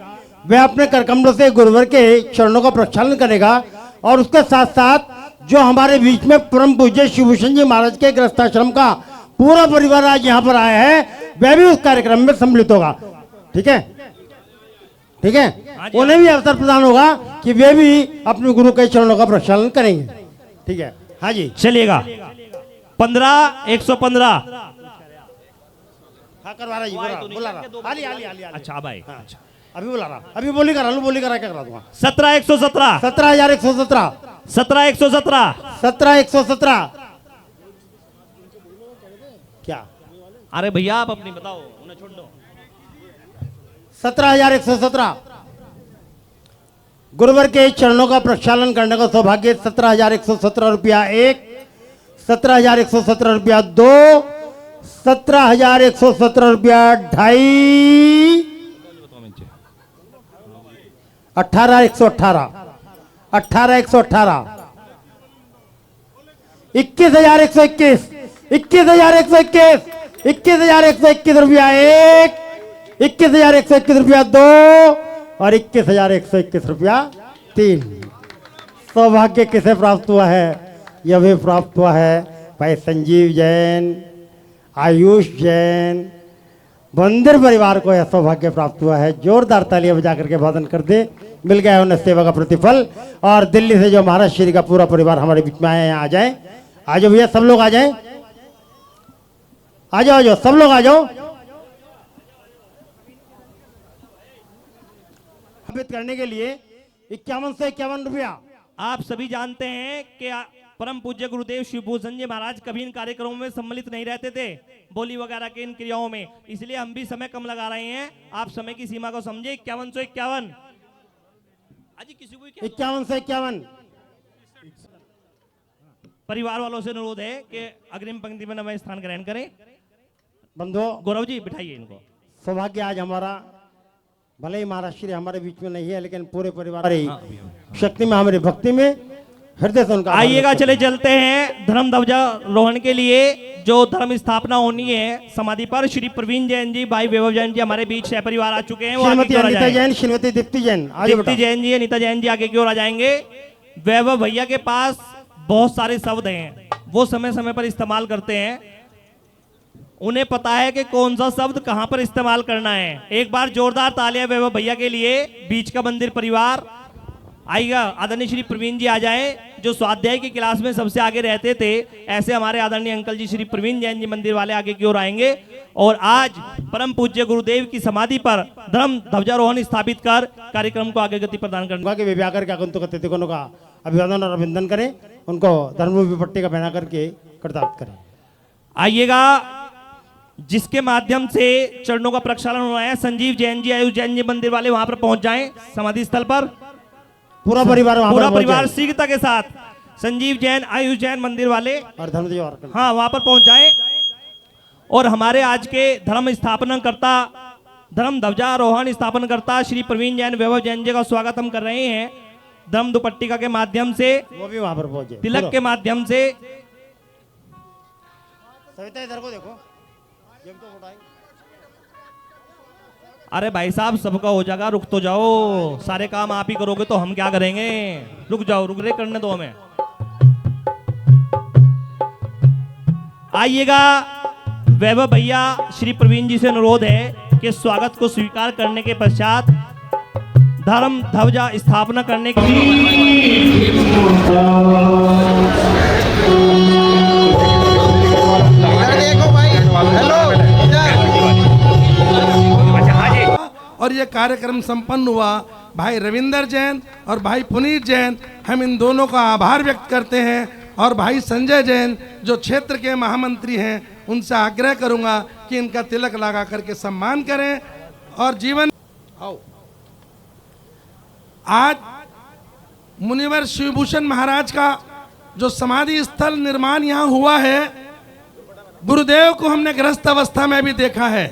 वह अपने करकमलों से गुरुवर के चरणों का प्रक्षालन करेगा। और उसके साथ साथ जो हमारे बीच में परम पूज्य शिवभूषण जी महाराज के गृहस्थाश्रम का पूरा परिवार आज यहाँ पर आया है, वह भी उस कार्यक्रम में सम्मिलित होगा। ठीक है, ठीक है। उन्हें भी अवसर प्रदान होगा कि वे भी अपने गुरु के चरणों का प्रक्षालन करेंगे। ठीक है, हाँ जी चलिएगा। 15,115। हाँ करवा रहा जी, बुला रहा। आली, आली, आली, आली। अच्छा भाई, हाँ, अच्छा अभी बुला रहा, अभी बोली करा लूं, बोली करा क्या करा दूंगा। 17,117, 17,117, 17,117, 17,117। क्या? अरे भैया आप अपनी बताओ, उन्हें छोड़ दो। 17,117। गुरुवर के चरणों का प्रक्षालन करने का सौभाग्य 17,117 रुपया एक, 17,117 रुपया दो, 17,117 रुपया ढाई, 18,118, 18,118, 21,121, 21,121, 21,121 रुपया एक, 21,121 रुपया दो और 21,121 रुपया तीन। सौभाग्य किसे प्राप्त हुआ है? यह भी प्राप्त हुआ है भाई संजीव जैन, आयुष जैन मंदिर परिवार को यह सौभाग्य प्राप्त हुआ है। जोरदार तालियां बजा करके वादन कर दे। मिल गया उन्हें सेवा का प्रतिफल। और दिल्ली से जो महाराज श्री का पूरा परिवार हमारे बीच में आए हैं, आ जाए, आ जाओ भैया, सब लोग आ जाए, आ जाओ, आ जाओ, सब लोग आ जाओ। स्थापित करने के लिए 51 से 51 रुपया। आप सभी जानते हैं कि परम पूज्य गुरुदेव शिवभूषण जी महाराज कभी इन कार्यक्रमों में सम्मिलित नहीं रहते थे, बोली वगैरह के इन क्रियाओं में, इसलिए हम भी समय कम लगा रहे हैं। आप समय की सीमा को समझे। 51 से 51। अजी किसी को 51 से 51। परिवार वालों से अनुरोध है कि अग्रिम पंक्ति में नवा स्थान ग्रहण करें। बंधुओं, गौरव जी बिठाइए इनको। सौभाग्य आज हमारा, भले ही महाराज श्री हमारे बीच में नहीं है, लेकिन पूरे परिवार शक्ति में, हमारी भक्ति में, हृदय से उनका आइएगा, चले चलते हैं धर्म ध्वजा रोहण के लिए जो धर्म स्थापना होनी है समाधि पर। श्री प्रवीण जैन जी, भाई वैभव जैन जी हमारे बीच सह परिवार आ चुके हैं। श्रीमती अनीता जैन, श्रीमती दीप्ति जैन, दीप्ति जैन जी, अनीता जैन जी आगे की ओर आ जाएंगे। वैभव भैया के पास बहुत सारे शब्द हैं, वो समय समय पर इस्तेमाल करते हैं, उन्हें पता है कि कौन सा शब्द कहां पर इस्तेमाल करना है। एक बार जोरदार तालियां वैभव भैया के लिए। बीच का मंदिर परिवार आइएगा। आदरणीय श्री प्रवीण जी आ जाएं, जो स्वाध्याय की क्लास में सबसे आगे रहते थे। ऐसे हमारे आदरणीय अंकल जी श्री प्रवीण जैन जी मंदिर वाले आगे की ओर आएंगे। और आज परम पूज्य गुरुदेव की समाधि पर धर्म ध्वजारोहण स्थापित कर कार्यक्रम को आगे गति प्रदान करने के विवाह करके आगंतुक अतिथिगणों का अभिवादन और अभिनंदन करें, उनको धर्म पट्टी का पहना करके कृतार्थ करें। आइएगा, जिसके माध्यम से चरणों का प्रक्षालन हो रहा है। संजीव जैन जी, आयुष जैन जी मंदिर वाले वहां पर पहुंच जाएं समाधि स्थल पर। पूरा परिवार शीघ्रता के साथ संजीव जैन, आयुष जैन मंदिर वाले और धर्मदेव, हाँ, वहां पर पहुंच जाएं। और हमारे आज के धर्म स्थापना करता, धर्म ध्वजारोहण स्थापन करता श्री प्रवीण जैन, वैभव जैन जी का स्वागत हम कर रहे हैं धर्म दुपट्टिका के माध्यम से, वो भी वहां पर पहुंचे, तिलक के माध्यम से। सविता इधर को देखो। अरे भाई साहब, सबका हो जाएगा, रुक तो जाओ, सारे काम आप ही करोगे तो हम क्या करेंगे। रुक जाओ, रुक रे, करने दो हमें। आइएगा, वैभव भैया श्री प्रवीण जी से अनुरोध है कि स्वागत को स्वीकार करने के पश्चात धर्म ध्वजा स्थापना करने के लिए और ये कार्यक्रम संपन्न हुआ। भाई रविंदर जैन और भाई पुनीत जैन, हम इन दोनों का आभार व्यक्त करते हैं। और भाई संजय जैन जो क्षेत्र के महामंत्री हैं, उनसे आग्रह करूंगा कि इनका तिलक लगा करके सम्मान करें और जीवन। आज मुनिवर शिवभूषण महाराज का जो समाधि स्थल निर्माण यहाँ हुआ है, गुरुदेव को हमने गृहस्थ अवस्था में भी देखा है।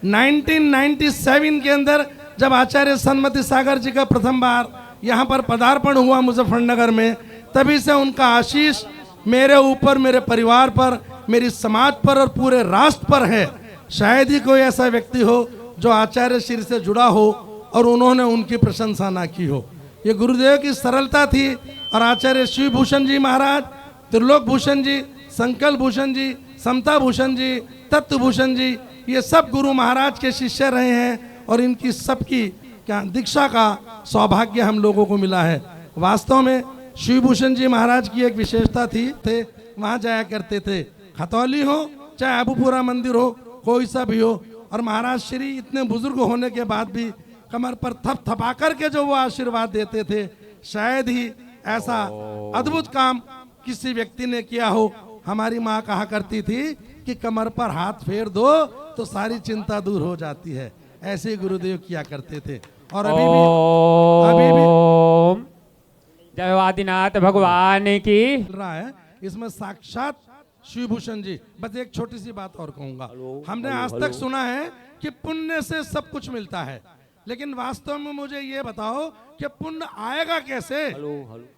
1997 के अंदर जब आचार्य सन्मति सागर जी का प्रथम बार यहाँ पर पदार्पण हुआ मुजफ्फरनगर में, तभी से उनका आशीष मेरे ऊपर, मेरे परिवार पर, मेरी समाज पर और पूरे राष्ट्र पर है। शायद ही कोई ऐसा व्यक्ति हो जो आचार्य श्री से जुड़ा हो और उन्होंने उनकी प्रशंसा ना की हो। ये गुरुदेव की सरलता थी। और आचार्य शिवभूषण जी महाराज, त्रिलोक भूषण जी, संकल्प भूषण जी, समता भूषण जी, तत्व भूषण जी, ये सब गुरु महाराज के शिष्य रहे हैं और इनकी सबकी क्या दीक्षा का सौभाग्य हम लोगों को मिला है। वास्तव में शिवभूषण जी महाराज की एक विशेषता थे वहाँ जाया करते थे, खतौली हो चाहे अबूपुरा मंदिर हो, कोई सा भी हो। और महाराज श्री इतने बुजुर्ग होने के बाद भी कमर पर थप थपा करके जो वो आशीर्वाद देते थे, शायद ही ऐसा अद्भुत काम किसी व्यक्ति ने किया हो। हमारी माँ कहा करती थी कि कमर पर हाथ फेर दो तो सारी चिंता दूर हो जाती है। ऐसे गुरुदेव किया करते थे। और अभी भी जय आदिनाथ भगवान की रहा है। इसमें साक्षात शिवभूषण जी। बस एक छोटी सी बात और कहूंगा, हमने आज तक सुना है कि पुण्य से सब कुछ मिलता है, लेकिन वास्तव में मुझे ये बताओ कि पुण्य आएगा कैसे?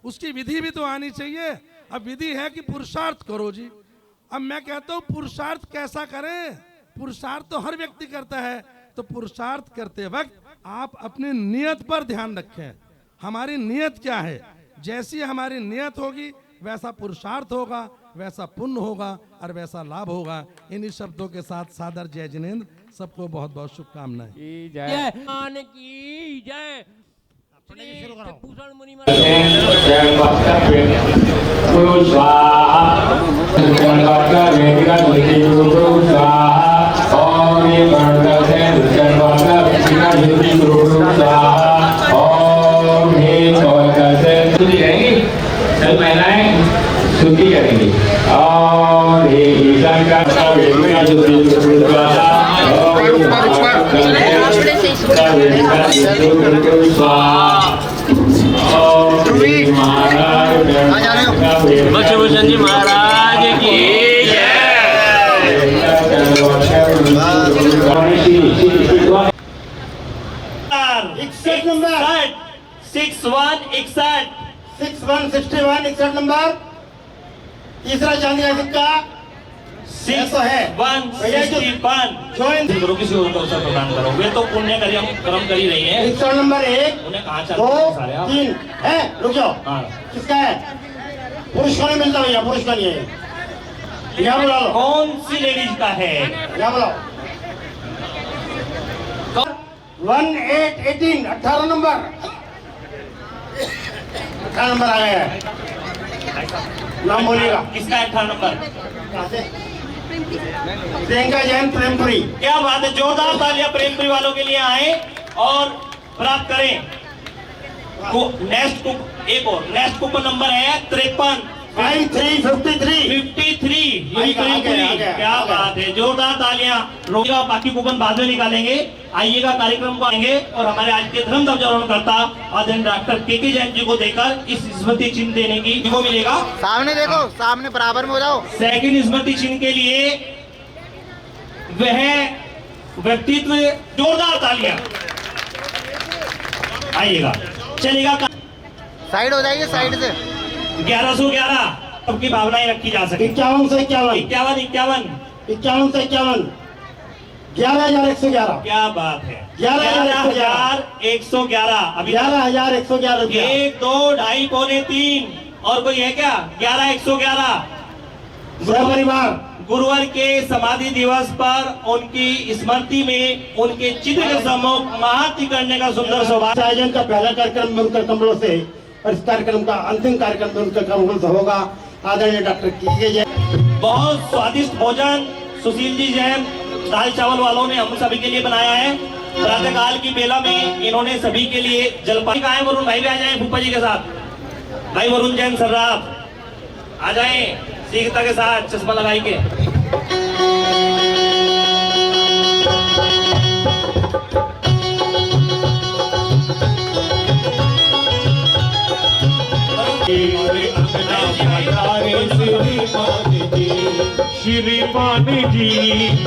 उसकी विधि भी तो आनी चाहिए। अब विधि है कि पुरुषार्थ करो जी। अब मैं कहता हूँ पुरुषार्थ कैसा करें? पुरुषार्थ तो हर व्यक्ति करता है, तो पुरुषार्थ करते वक्त आप अपनी नियत पर ध्यान रखें। हमारी नियत क्या है? जैसी हमारी नियत होगी वैसा पुरुषार्थ होगा। वैसा पुण्य होगा और वैसा लाभ होगा। इन्हीं शब्दों के साथ सादर जय जिनेंद्र, सबको बहुत बहुत शुभकामनाएं। की जय। की जय। चल महिलाएं स्तुति करेंगी और हे ईशान का भूषण जी महाराज की नंबर 6161 6161 नंबर। तीसरा चांदी का सिक्का 6161 करो, किसी और को अवसर प्रदान करो। वे तो पुण्य कर्म कर ही रही है। सिक्का नंबर 1 उन्हें कहाँ 2 सारे आप? 3 है। रुक जाओ, हाँ। किसका है? पुरुष को नहीं मिलता भैया, पुरुष का नहीं है। यहाँ बुला लो। कौन सी लेडीज का है? यहाँ बुलाओ। 1818 18 नंबर 18 नंबर आ गया है। नाम बोलिएगा। किसका है 18 नंबर? प्रियंका जैन प्रेमपुरी। क्या बात है, जोरदार तालियां प्रेमपुरी वालों के लिए आए और प्राप्त करें। नेक्स्ट कुक, एक और नेक्स्ट कुक नंबर है 53 53। क्या बात है, जोरदार तालियां। रोकेगा, बाकी कूपन बाद में निकालेंगे। आइएगा, कार्यक्रम को आएंगे और हमारे आज के धर्म ध्वजारोहणकर्ता आदरणीय डॉक्टर के जैन जी को देकर इस स्मृति चिन्ह देने की को मिलेगा। सामने देखो, सामने बराबर में हो जाओ। सेकंड स्मृति चिन्ह के लिए वह व्यक्तित्व, जोरदार तालियां। आइएगा, चलेगा। साइड हो जाइए, साइड से। 1111 सबकी भावनाएं रखी जा सके। 51 से 51 51 51 51 से 51 11,111। क्या बात है, 11,111 अभी 11,111 रुपया। 1 2 2.5 पौने 3 और कोई है क्या? 11,111। परिवार गुरुवार के समाधि दिवस पर उनकी स्मृति में उनके चित्र के सम्मुख महाआरती करने का सुंदर सौभाग्य। आयोजन का पहला कार्यक्रम उनका कमलों से और इस कार्यक्रम का अंतिम कार्यक्रम उनका कमलों से होगा। आदरणीय डॉक्टर के जैन। बहुत स्वादिष्ट भोजन सुशील जी जैन दाल चावल वालों ने हम सभी के लिए बनाया है। प्रातःकाल की बेला में इन्होंने सभी के लिए जलपान का है। वरुण भाई भी आ जाए फूफा जी के साथ। भाई वरुण जैन सर्राफ आ जाए सीखता के साथ, चश्मा लगाई के। श्रीमान जी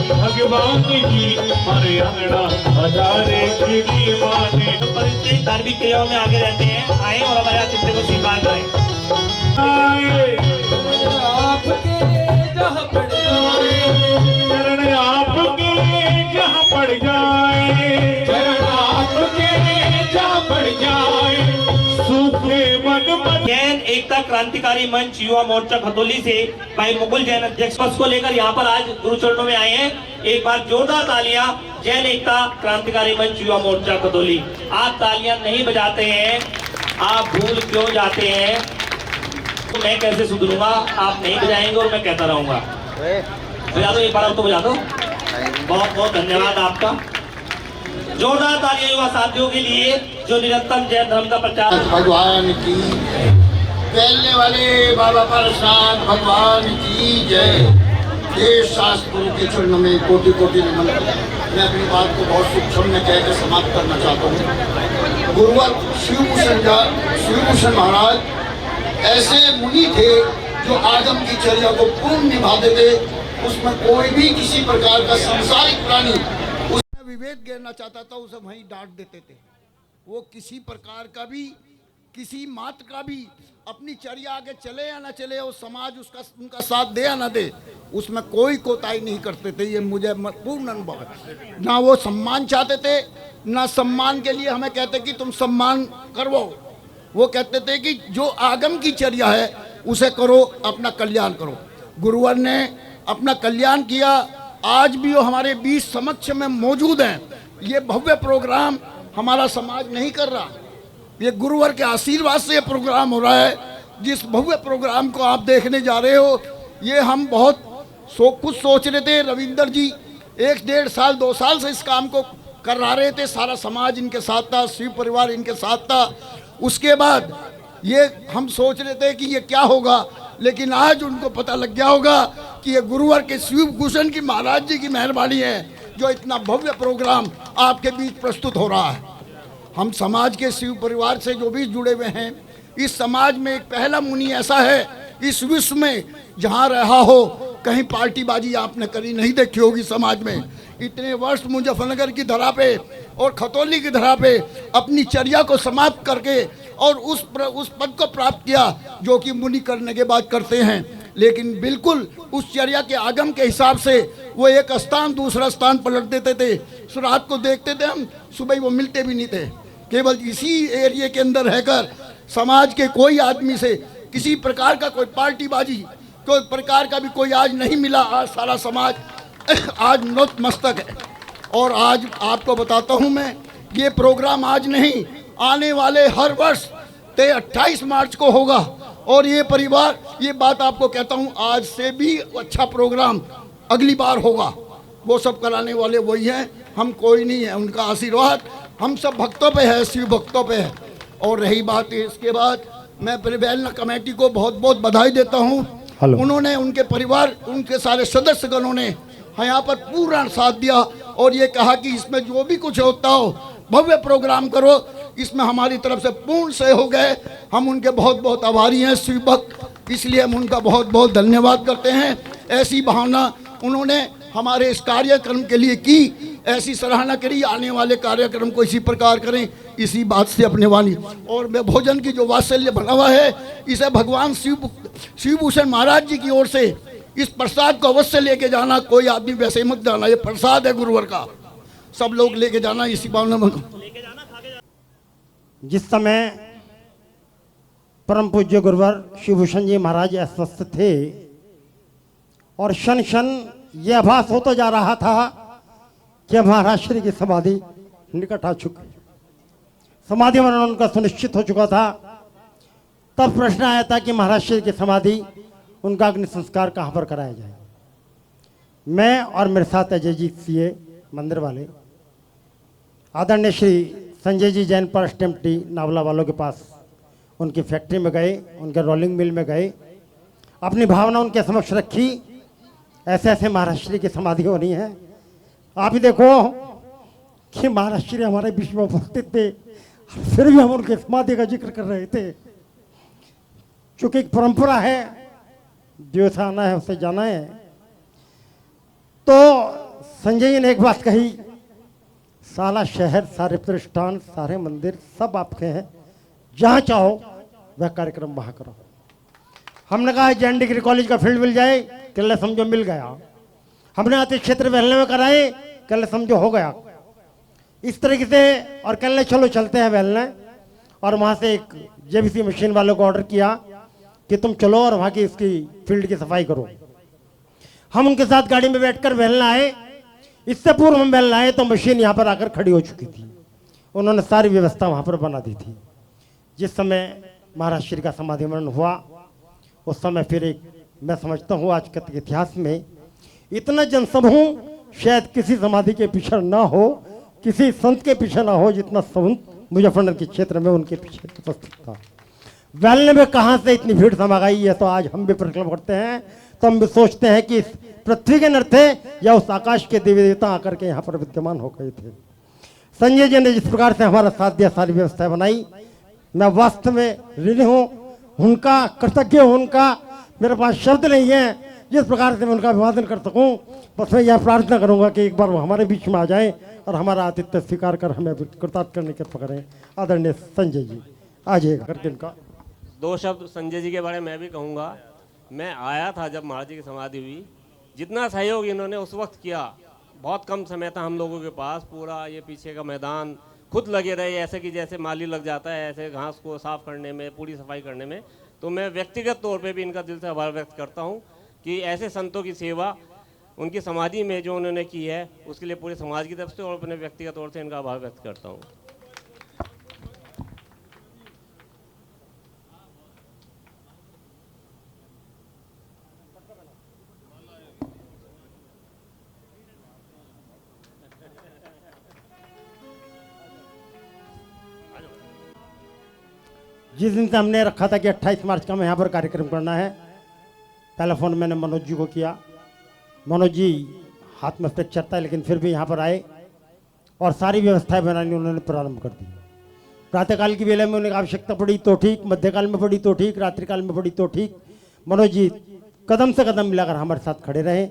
भगवान जी हरे अंगड़ा हजारे श्रीमान। धार्मिक क्रियाओं में आगे रहते हैं, आए और हमारे आतिथ्य को स्वीकार करें। चरण आपके जहाँ पड़ जाए, चरण आपके जहाँ पड़ जाए, सूखे मन मन। जैन एकता क्रांतिकारी मंच युवा मोर्चा खतौली से भाई मुकुल जैन अध्यक्ष पद को लेकर यहाँ पर आज गुरु चरणों में आए हैं। एक बार जोरदार तालियां जैन एकता क्रांतिकारी मंच युवा मोर्चा खतौली। आप तालियां नहीं बजाते हैं, आप भूल क्यों जाते हैं? तो मैं कैसे सुधरूंगा? आप नहीं बजाएंगे और मैं कहता रहूंगा। बजा दो एक बार, तो बजा दो। बहुत बहुत धन्यवाद आपका। जोरदार तालियां युवा साथियों के लिए जो निरंतर जैन धर्म का प्रचार। भगवान की पहले वाले बाबा प्रसाद भगवान की जय। देश शास्त्र गुरु के चरणों में कोटि कोटि नमन। मैं अपनी बात को बहुत सूक्ष्म में कहकर समाप्त करना चाहता हूँ। गुरुवर शिवभूषण महाराज ऐसे मुनि थे जो आगम की चर्या को पूर्ण निभाते थे। उसमें कोई भी किसी प्रकार का सांसारिक प्राणी उसमें विभेद गिरना चाहता था, उसे वहीं डांट देते थे। वो किसी प्रकार का भी, किसी मात्र का भी अपनी चर्या आगे चले या ना चले, और समाज उसका उनका साथ दे या ना दे, उसमें कोई कोताही नहीं करते थे। ये मुझे पूर्ण अनुभव है। ना वो सम्मान चाहते थे, ना सम्मान के लिए हमें कहते कि तुम सम्मान करो। वो कहते थे कि जो आगम की चर्या है उसे करो, अपना कल्याण करो। गुरुवर ने अपना कल्याण किया। आज भी वो हमारे बीच समक्ष में मौजूद हैं। ये भव्य प्रोग्राम हमारा समाज नहीं कर रहा, ये गुरुवर के आशीर्वाद से ये प्रोग्राम हो रहा है। जिस भव्य प्रोग्राम को आप देखने जा रहे हो, ये हम बहुत कुछ सोच रहे थे। रविंदर जी 1-1.5 साल 2 साल से इस काम को कर रहे थे। सारा समाज इनके साथ था, शिव परिवार इनके साथ था। उसके बाद ये हम सोच रहे थे कि ये क्या होगा, लेकिन आज उनको पता लग गया होगा कि ये गुरुवर के शिव भूषण की महाराज जी की मेहरबानी है जो इतना भव्य प्रोग्राम आपके बीच प्रस्तुत हो रहा है। हम समाज के शिव परिवार से जो भी जुड़े हुए हैं, इस समाज में एक पहला मुनि ऐसा है इस विश्व में जहाँ रहा हो, कहीं पार्टीबाजी आपने करी नहीं देखी होगी समाज में। इतने वर्ष मुजफ्फरनगर की धरा पे और खतौली की धरा पे अपनी चर्या को समाप्त करके और उस पद को प्राप्त किया जो कि मुनि करने के बाद करते हैं। लेकिन बिल्कुल उस चर्या के आगम के हिसाब से वो एक स्थान दूसरा स्थान पलट देते थे। रात को देखते थे हम, सुबह वो मिलते भी नहीं थे। केवल इसी एरिया के अंदर रहकर समाज के कोई आदमी से किसी प्रकार का कोई पार्टीबाजी, कोई प्रकार का भी कोई आज नहीं मिला। आज सारा समाज आज नतमस्तक है। और आज आपको बताता हूँ मैं, ये प्रोग्राम आज नहीं, आने वाले हर वर्ष 28 मार्च को होगा। और ये परिवार, ये बात आपको कहता हूँ, आज से भी अच्छा प्रोग्राम अगली बार होगा। वो सब कराने वाले वही हैं, हम कोई नहीं है। उनका आशीर्वाद हम सब भक्तों पे है, शिव भक्तों पे है। और रही बात है, इसके बाद मैं परिवेलना कमेटी को बहुत बहुत बधाई देता हूँ। उन्होंने, उनके परिवार, उनके सारे सदस्यगणों ने यहाँ पर पूरा साथ दिया और ये कहा कि इसमें जो भी कुछ होता हो भव्य प्रोग्राम करो। इसमें हमारी तरफ से पूर्ण सहयोग है। हम उनके बहुत बहुत आभारी हैं शिव भक्त, इसलिए हम उनका बहुत बहुत धन्यवाद करते हैं। ऐसी भावना उन्होंने हमारे इस कार्यक्रम के लिए की, ऐसी सराहना करी। आने वाले कार्यक्रम को इसी प्रकार करें, इसी बात से अपने वाली। और मैं भोजन की जो वात्सल्य बना हुआ है, इसे भगवान शिव भूषण महाराज जी की ओर से इस प्रसाद को अवश्य लेके जाना। कोई आदमी वैसे मत जाना, ये प्रसाद है गुरुवर का, सब लोग लेके जाना। इसी भावना में जिस समय परम पूज्य गुरुवर शिवभूषण जी महाराज अस्वस्थ थे और क्षण क्षण ये आभास होता जा रहा था कि महाराज श्री की समाधि निकट आ चुकी, समाधि मरण उनका सुनिश्चित हो चुका था। तब प्रश्न आया था कि महाराज श्री की समाधि, उनका अग्नि संस्कार कहाँ पर कराया जाए। मैं और मेरे साथ अजय जी सीए मंदिर वाले, आदरणीय श्री संजय जी जैन पर स्टैम्प टी नावला वालों के पास उनकी फैक्ट्री में गए, उनके रोलिंग मिल में गए, अपनी भावना उनके समक्ष रखी। ऐसे ऐसे महाराज श्री की समाधि होनी है। आप ही देखो कि महाराज श्री हमारे बीच में उपस्थित थे, फिर भी हम उनके समाधि का जिक्र कर रहे थे। चूंकि एक परंपरा है, जो से आना है उसे जाना है। तो संजय जी ने एक बात कही, सारा शहर, सारे प्रतिष्ठान, सारे मंदिर सब आपके हैं, जहाँ चाहो वह कार्यक्रम वहाँ करो। हमने कहा जैन डिग्री कॉलेज का फील्ड मिल जाए, कल समझो मिल गया। हमने आते क्षेत्र वेलने में कराए, कल समझो हो गया। इस तरीके से, और कल चलो चलते हैं वेलने, और वहाँ से एक जेबीसी मशीन वालों को ऑर्डर किया कि तुम चलो और वहाँ की इसकी फील्ड की सफाई करो। हम उनके साथ गाड़ी में बैठकर वेलना आए। इससे पूर्व हम वेलना आए तो मशीन यहाँ पर आकर खड़ी हो चुकी थी। उन्होंने सारी व्यवस्था वहाँ पर बना दी थी। जिस समय महाराज श्री का समाधि मरण हुआ, उस समय फिर एक, मैं समझता हूँ आज के इतिहास में इतना जनसमूह शायद किसी समाधि के पीछे ना हो, किसी संत के पीछे ना हो, जितना संत मुजफ्फरनगर के क्षेत्र में उनके पीछे उपस्थित था। वेलने में कहाँ से इतनी भीड़ समा गई है, तो आज हम भी परिक्रमा करते हैं तो हम भी सोचते हैं कि इस पृथ्वी के नर थे या उस आकाश के देवी देवता आकर के यहाँ पर विद्यमान हो गए थे। संजय जी ने जिस प्रकार से हमारा साथ दिया, सारी व्यवस्था बनाई, मैं वास्तव में ऋणी हूँ, उनका कृतज्ञ हूँ। उनका मेरे पास शब्द नहीं है जिस प्रकार से मैं उनका अभिवादन कर सकूँ। बस मैं यह प्रार्थना करूँगा कि एक बार वो हमारे बीच में आ जाएं और हमारा आतिथ्य स्वीकार कर हमें कृतार्थ करने की कृपा करें। आदरणीय संजय जी आ जाइएगा करके इनका 2 शब्द संजय जी के बारे में मैं भी कहूँगा। मैं आया था जब महाराज जी की समाधि हुई, जितना सहयोग इन्होंने उस वक्त किया, बहुत कम समय था हम लोगों के पास। पूरा ये पीछे का मैदान खुद लगे रहे, ऐसे कि जैसे माली लग जाता है, ऐसे घास को साफ करने में, पूरी सफाई करने में। तो मैं व्यक्तिगत तौर पे भी इनका दिल से आभार व्यक्त करता हूँ कि ऐसे संतों की सेवा उनकी समाधि में जो उन्होंने की है उसके लिए पूरे समाज की तरफ से और अपने व्यक्तिगत तौर से इनका आभार व्यक्त करता हूँ। जिस दिन से हमने रखा था कि 28 मार्च का मैं यहाँ पर कार्यक्रम करना है, पहला फ़ोन मैंने मनोज जी को किया। मनोज जी हाथ में फ्रैक्चर था लेकिन फिर भी यहाँ पर आए और सारी व्यवस्थाएं बनानी उन्होंने प्रारंभ कर दी। प्रातःकाल की वेला में उन्हें आवश्यकता पड़ी तो ठीक, मध्यकाल में पड़ी तो ठीक, रात्रिकाल में पड़ी तो ठीक, मनोज जी कदम से कदम मिलाकर हमारे साथ खड़े रहे।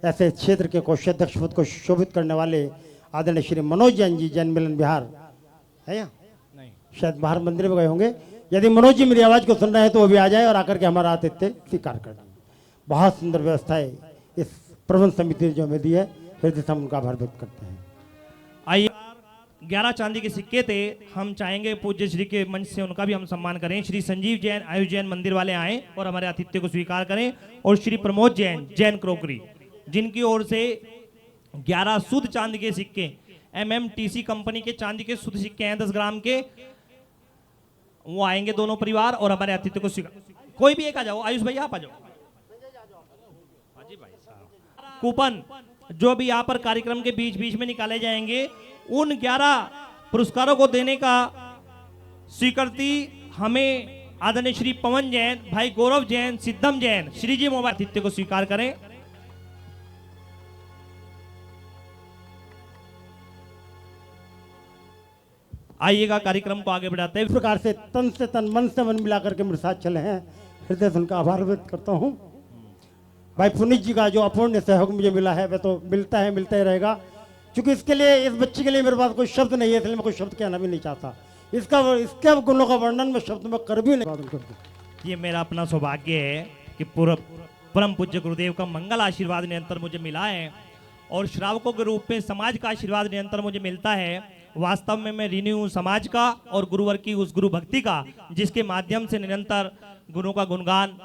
ऐसे क्षेत्र के कोषाध्यक्ष पद को शोभित करने वाले आदरणीय श्री मनोज जैन जी, जैन मिलन बिहार है यहाँ नहीं, शायद बाहर मंदिर में गए होंगे। यदि मनोज जी मेरी आवाज़ को सुन रहे हैं तो वो भी आ जाए और आकर के हमारा आतिथ्य स्वीकार कर दें। बहुत सुंदर व्यवस्था है इस प्रबंध समिति ने जो हमें दी है, हृदय से हम उनका आभार व्यक्त करते हैं। आइए 11 चांदी के सिक्के थे, हम चाहेंगे पूज्य श्री के मंच से उनका भी हम सम्मान करें। श्री संजीव जैन आयु जैन मंदिर वाले आए और हमारे आतिथ्य को स्वीकार करें, और श्री प्रमोद जैन जैन क्रोकरी जिनकी ओर से 11 शुद्ध चांदी के सिक्के MMTC कंपनी के चांदी के शुद्ध सिक्के हैं 10 ग्राम के, वो आएंगे दोनों परिवार और हमारे आतिथ्य को स्वीकार। कोई भी एक आ जाओ, आयुष भैया आप आ जाओ। कूपन जो भी यहाँ पर कार्यक्रम के बीच बीच में निकाले जाएंगे, उन 11 पुरस्कारों को देने का स्वीकृति हमें आदरणीय श्री पवन जैन, भाई गौरव जैन, सिद्धम जैन, श्री जी मोबाइल आतिथ्य को स्वीकार करें। आइएगा कार्यक्रम को आगे बढ़ाते हैं। इस प्रकार से तन से तन, मन से मन मिला करके मेरे साथ चले हैं, हृदय से उनका आभार व्यक्त करता हूँ। भाई पुनीत जी का जो अपूर्ण सहयोग मुझे मिला है वह तो मिलता है, मिलता ही रहेगा, क्योंकि इसके लिए, इस बच्चे के लिए मेरे पास कोई शब्द नहीं है, इसलिए मैं कोई शब्द कहना भी नहीं चाहता। इसके गुणों का वर्णन मैं शब्द में कर भी नहीं करता। ये मेरा अपना सौभाग्य है कि पूरा परम पूज्य गुरुदेव का मंगल आशीर्वाद निरंतर मुझे मिला है, और श्रावकों के रूप में समाज का आशीर्वाद निरंतर मुझे मिलता है। वास्तव में मैं ऋणी हूँ समाज का और गुरुवर की उस गुरु भक्ति का, जिसके माध्यम से निरंतर गुरुओं का गुणगान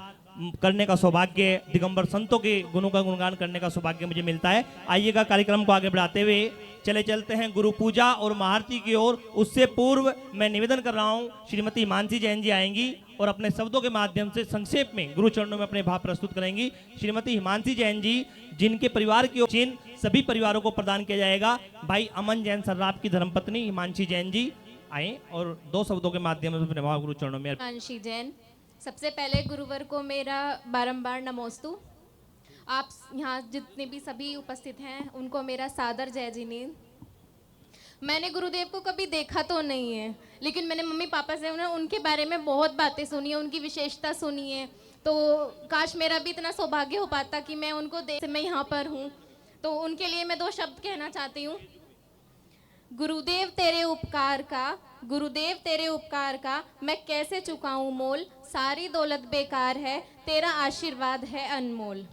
करने का सौभाग्य, दिगंबर संतों के गुणों का गुणगान करने का सौभाग्य मुझे मिलता है। आइएगा कार्यक्रम को आगे बढ़ाते हुए चलते हैं गुरु पूजा और महाआरती की ओर। उससे पूर्व मैं निवेदन कर रहा हूँ, श्रीमती हिमांशी जैन जी आएंगी और अपने शब्दों के माध्यम से संक्षेप में गुरु चरणों में अपने भाव प्रस्तुत करेंगी। श्रीमती हिमांशी जैन जी, जिनके परिवार की चिन्ह सभी परिवारों को प्रदान किया जाएगा। भाई अमन जैन सर्राफ की धर्मपत्नी हिमांशी जैन जी आए और 2 शब्दों के माध्यम से अपने भाव गुरु चरणों में। हिमांशी जैन, सबसे पहले गुरुवर को मेरा बारंबार नमोस्तु। आप यहाँ जितने भी सभी उपस्थित हैं उनको मेरा सादर जय जिनेंद्र। मैंने गुरुदेव को कभी देखा तो नहीं है, लेकिन मैंने मम्मी पापा से उनके बारे में बहुत बातें सुनी है, उनकी विशेषता सुनी है। तो काश मेरा भी इतना सौभाग्य हो पाता कि मैं उनको देख, मैं यहाँ पर हूँ। तो उनके लिए मैं 2 शब्द कहना चाहती हूँ। गुरुदेव तेरे उपकार का, गुरुदेव तेरे उपकार का मैं कैसे चुकाऊं मोल, सारी दौलत बेकार है, तेरा आशीर्वाद है अनमोल।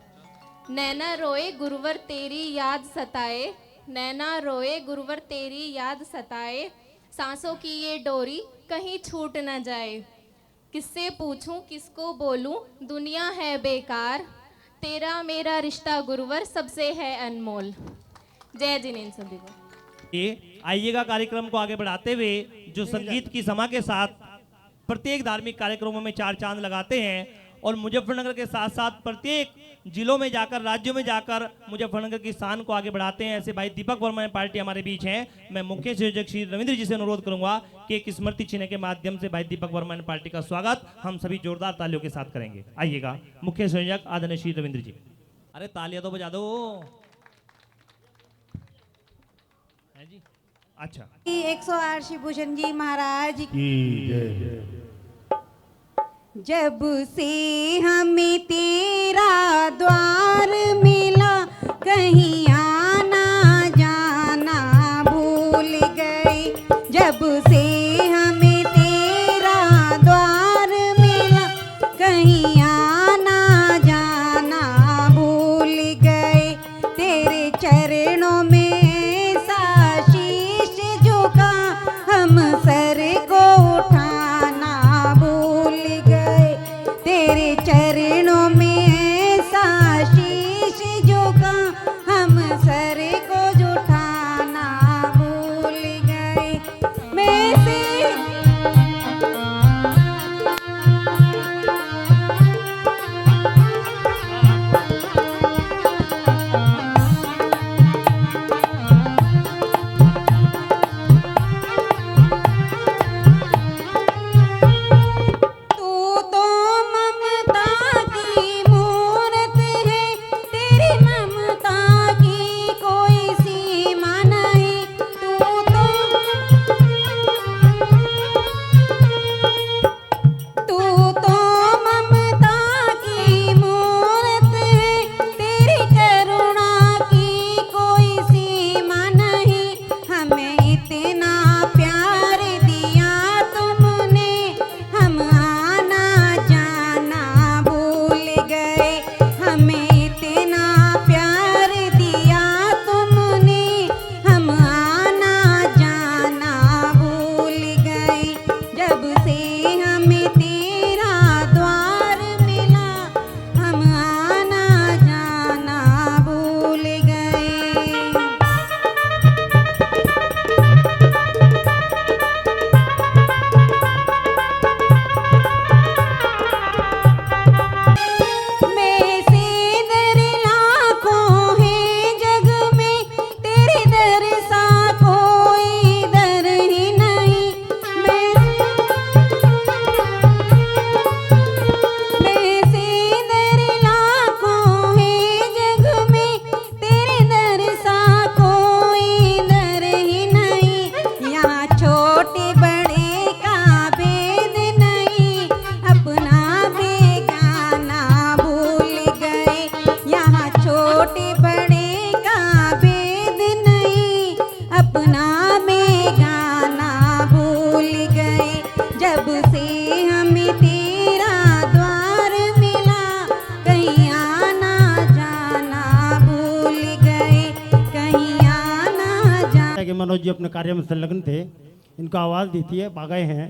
नैना रोए गुरुवर तेरी याद सताए, नैना रोए गुरुवर तेरी याद सताए, सांसों की ये डोरी कहीं छूट न जाए। किससे पूछूं किसको बोलूं, दुनिया है बेकार, तेरा मेरा रिश्ता गुरुवर सबसे है अनमोल। जय जिनेंद्र सभी को। आइएगा कार्यक्रम को आगे बढ़ाते हुए, जो संगीत की समा के साथ प्रत्येक धार्मिक कार्यक्रमों में 4 चांद लगाते हैं, और मुजफ्फरनगर के साथ साथ प्रत्येक जिलों में जाकर, राज्यों में जाकर मुजफ्फरनगर की शान को आगे बढ़ाते हैं, ऐसे भाई दीपक वर्मा पार्टी हमारे बीच हैं। मैं मुख्य संयोजक श्री रविंद्र जी से अनुरोध करूंगा कि एक स्मृति चिन्ह के माध्यम से भाई दीपक वर्मा पार्टी का स्वागत हम सभी जोरदार तालियों के साथ करेंगे। आइएगा मुख्य संयोजक आदरणीय श्री रविंद्र जी। अरे तालियां तो बजा दो। जी अच्छा, 108 शिवभूषण जी महाराज की। जब से हमें तेरा द्वार मिला, कहीं आना जाना भूल गए। जब से हमें तेरा द्वार मिला, कहीं आना जाना भूल गए। तेरे चरणों में सा शीश झुका, हम सर को उठाना भूल गए। तेरे चरणों में सा अपने कार्य में संलग्न थे, इनको आवाज़ दी थी, आ गए हैं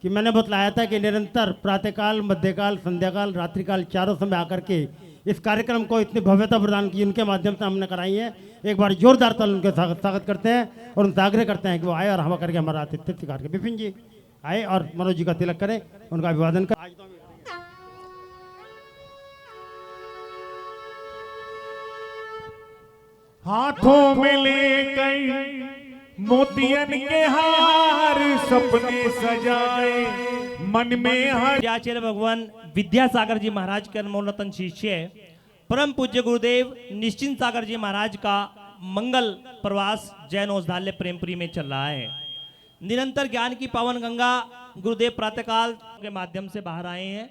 कि मैंने बतलाया था कि निरंतर प्रातःकाल, मध्यकाल, संध्याकाल, रात्रिकाल चारों समय आकर के इस कार्यक्रम को इतनी भव्यता प्रदान की, उनके माध्यम से हमने कराई है। एक बार जोरदार ताल उनके स्वागत करते हैं और उनसे आग्रह करते हैं कि वो आए और हम करके हमारा आतिथ्य स्वीकार के। विपिन जी आए और मनोज जी का तिलक करें, उनका अभिवादन करें। हाथों में लेकर मोतियन के हार सपने सजाए, मन में हर आचार्य भगवान विद्यासागर जी महाराज के अनमोल रतन शिष्य परम पूज्य गुरुदेव निश्चिंत सागर जी महाराज का मंगल प्रवास जैन औषधालय प्रेमपुरी में चल रहा है। निरंतर ज्ञान की पावन गंगा गुरुदेव प्रातःकाल के माध्यम से बाहर आए हैं।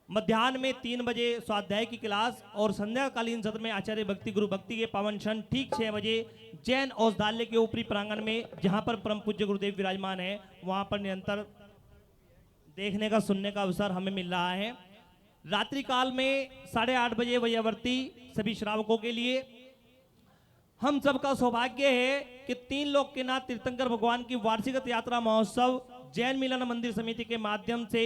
मध्याह्न में 3 बजे स्वाध्याय की क्लास और संध्याकालीन सत्र में आचार्य भक्ति गुरु भक्ति के पावन क्षण ठीक 6 बजे जैन औषधालय के ऊपरी प्रांगण में, जहां पर परम पूज्य गुरुदेव विराजमान है, वहां पर निरंतर देखने का सुनने का अवसर हमें मिल रहा है। रात्रि काल में 8:30 बजे वैयावर्ती सभी श्रावकों के लिए। हम सबका सौभाग्य है कि 3 लोक के नाथ तीर्थंकर भगवान की वार्षिक यात्रा महोत्सव जैन मिलन मंदिर समिति के माध्यम से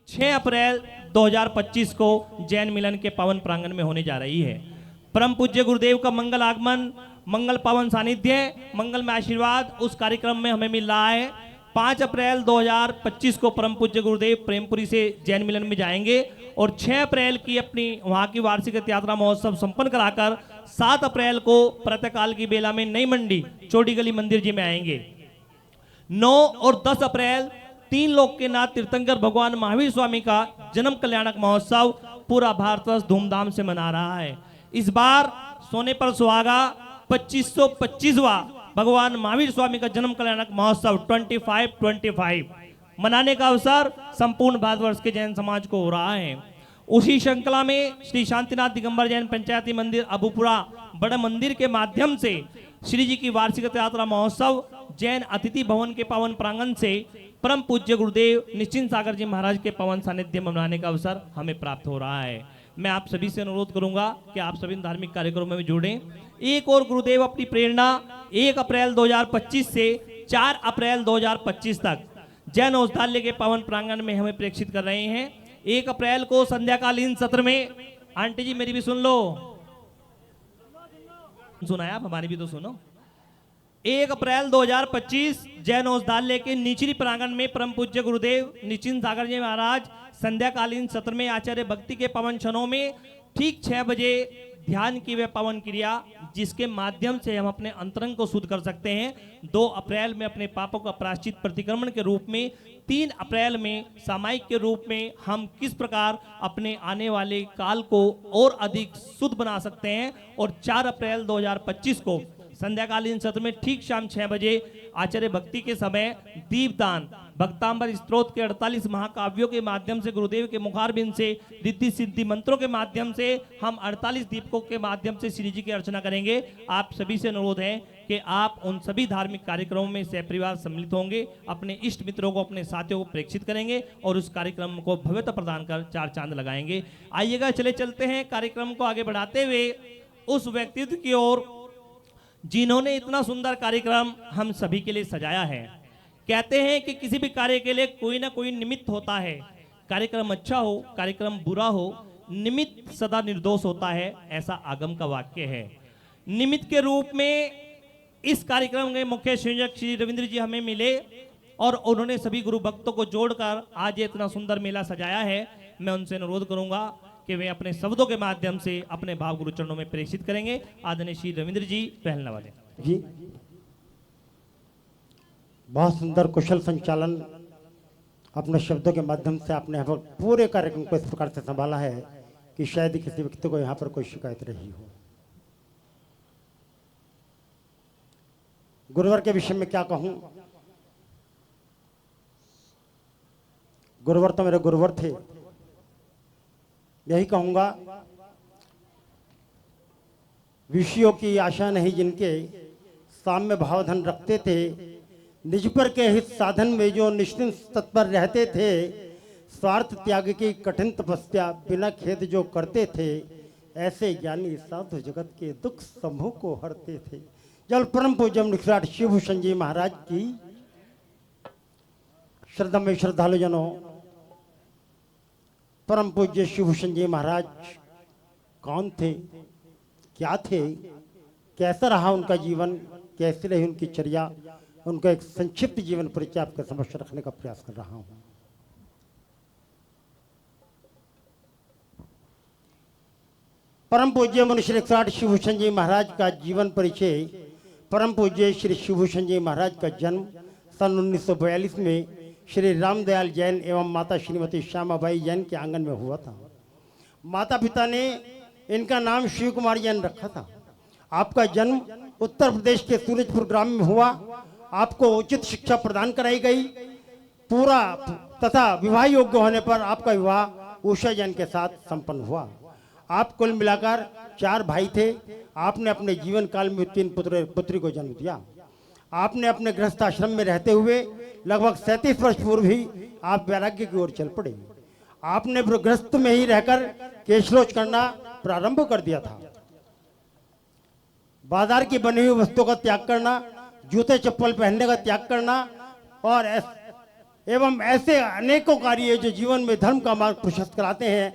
6 अप्रैल 2025 को जैन मिलन के पावन प्रांगण में होने जा रही है। परम पूज्य गुरुदेव का मंगल आगमन, मंगल पावन सानिध्य, मंगल में आशीर्वाद उस कार्यक्रम में हमें मिल रहा है। 5 अप्रैल 2025 को परम पूज्य गुरुदेव प्रेमपुरी से जैन मिलन में जाएंगे और 6 अप्रैल की अपनी वहां की वार्षिक यात्रा महोत्सव संपन्न कराकर 7 अप्रैल को प्रातःकाल की बेला में नई मंडी चौड़ी गली मंदिर जी में आएंगे। 9 और 10 अप्रैल 3 लोक के नाथ तीर्थंकर भगवान महावीर स्वामी का जन्म कल्याणक महोत्सव पूरा भारतवर्ष धूमधाम से मना रहा है। इस बार सोने पर सुहागा 2525वां भगवान महावीर स्वामी का जन्म कल्याणक महोत्सव 25 मनाने का अवसर संपूर्ण भारतवर्ष के जैन समाज को हो रहा है। उसी श्रृंखला में श्री शांतिनाथ दिगंबर जैन पंचायती मंदिर अबूपुरा बड़े मंदिर के माध्यम से श्री जी की वार्षिक यात्रा महोत्सव जैन अतिथि भवन के पावन प्रांगण से परम पूज्य गुरुदेव निश्चिंत सागर जी महाराज के पावन सानिध्य में मनाने का अवसर हमें प्राप्त हो रहा है। मैं आप सभी से अनुरोध करूंगा कि आप सभी धार्मिक कार्यक्रमों में जुड़ें। एक और गुरुदेव अपनी प्रेरणा 1 अप्रैल 2025 से 4 अप्रैल 2025 तक जैन औषधालय के पावन प्रांगण में हमें प्रेक्षित कर रहे हैं। 1 अप्रैल को संध्याकालीन सत्र में, आंटी जी मेरी भी सुन लो, सुनाया आप, हमारी भी तो सुनो। 1 अप्रैल 2025 जैन औषधालय के निचली प्रांगण में परम पूज्य गुरुदेव निश्चिंत सागर जी महाराज संध्याकालीन सत्र में आचार्य भक्ति के पावन क्षणों में ठीक 6 बजे ध्यान की वे पावन क्रिया, जिसके माध्यम से हम अपने अंतरंग को शुद्ध कर सकते हैं। 2 अप्रैल में अपने पापों का प्रायश्चित प्रतिक्रमण के रूप में, 3 अप्रैल में सामायिक के रूप में हम किस प्रकार अपने आने वाले काल को और अधिक शुद्ध बना सकते हैं, और 4 अप्रैल 2025 को संध्याकालीन सत्र में ठीक शाम 6 बजे आचार्य भक्ति के समय दीपदान भक्तांबर स्त्रोत के 48 महाकाव्यों के माध्यम से गुरुदेव के मुखारबिंद से रिद्धि सिद्धि मंत्रों के माध्यम से हम 48 दीपकों के माध्यम से श्री जी की अर्चना करेंगे। आप सभी से अनुरोध है कि आप उन सभी धार्मिक कार्यक्रमों में सहपरिवार सम्मिलित होंगे, अपने इष्ट मित्रों को, अपने साथियों को प्रेक्षित करेंगे और उस कार्यक्रम को भव्यता प्रदान कर 4 चांद लगाएंगे। आइएगा चलते हैं कार्यक्रम को आगे बढ़ाते हुए उस व्यक्तित्व की ओर जिन्होंने इतना सुंदर कार्यक्रम हम सभी के लिए सजाया है। कहते हैं कि किसी भी कार्य के लिए कोई ना कोई निमित्त होता है। कार्यक्रम अच्छा हो, कार्यक्रम बुरा हो, निमित्त सदा निर्दोष होता है, ऐसा आगम का वाक्य है। निमित्त के रूप में इस कार्यक्रम के मुख्य संयोजक श्री रविंद्र जी हमें मिले और उन्होंने सभी गुरु भक्तों को जोड़कर आज ये इतना सुंदर मेला सजाया है। मैं उनसे अनुरोध करूंगा कि वे अपने शब्दों के माध्यम से अपने भाव गुरु चरणों में प्रेषित करेंगे। आदरणीय श्री रविंद्र जी पहलने वाले जी, बहुत सुंदर कुशल संचालन अपने शब्दों के माध्यम से आपने यहाँ पर पूरे कार्यक्रम को इस प्रकार से संभाला है कि शायद किसी व्यक्ति को यहाँ पर कोई शिकायत रही हो। गुरुवर के विषय में क्या कहूँ, गुरुवर तो मेरे गुरुवर थे। यही कहूंगा, विषयों की आशा नहीं जिनके साम्य भावधन रखते थे, निज पर के हित साधन में जो निश्चिंत तत्पर रहते थे, स्वार्थ त्याग की कठिन तपस्या बिना खेद जो करते थे, ऐसे ज्ञानी साधु जगत के दुख समूह को हरते थे। जल परम पूज्य निखिलाट शिवभूषण जी महाराज की श्रद्धा में श्रद्धालुजनों, परम पूज्य शिवभूषण जी महाराज कौन थे, क्या थे, कैसा रहा उनका जीवन, कैसी रही उनकी चर्या, उनका एक संक्षिप्त जीवन परिचय आपके समक्ष रखने का प्रयास कर रहा हूं। परम पूज्य मनुष्य 108 शिवभूषण जी महाराज का जीवन परिचय। परम पूज्य श्री शिवभूषण जी महाराज का जन्म सन 1942 में श्री रामदयाल जैन एवं माता श्रीमती श्यामाबाई जैन के आंगन में हुआ था। माता पिता ने इनका नाम शिव कुमार जैन रखा था। आपका जन्म उत्तर प्रदेश के सूरजपुर ग्राम में हुआ। आपको उचित शिक्षा प्रदान कराई गई पूरा तथा विवाह योग्य होने पर आपका विवाह उषा जैन के साथ संपन्न हुआ। आप कुल मिलाकर 4 भाई थे। आपने अपने जीवन काल में 3 पुत्री को जन्म दिया। आपने अपने गृहस्थ आश्रम में रहते हुए लगभग 37 वर्ष पूर्व ही आप वैराग्य की ओर चल पड़े। आपने गृहस्थ में ही रहकर केशरोच करना प्रारंभ कर दिया था। बाजार की बनी हुई वस्तुओं का त्याग करना, जूते चप्पल पहनने का त्याग करना और एवं ऐसे अनेकों कार्य जो जीवन में धर्म का मार्ग प्रशस्त कराते हैं,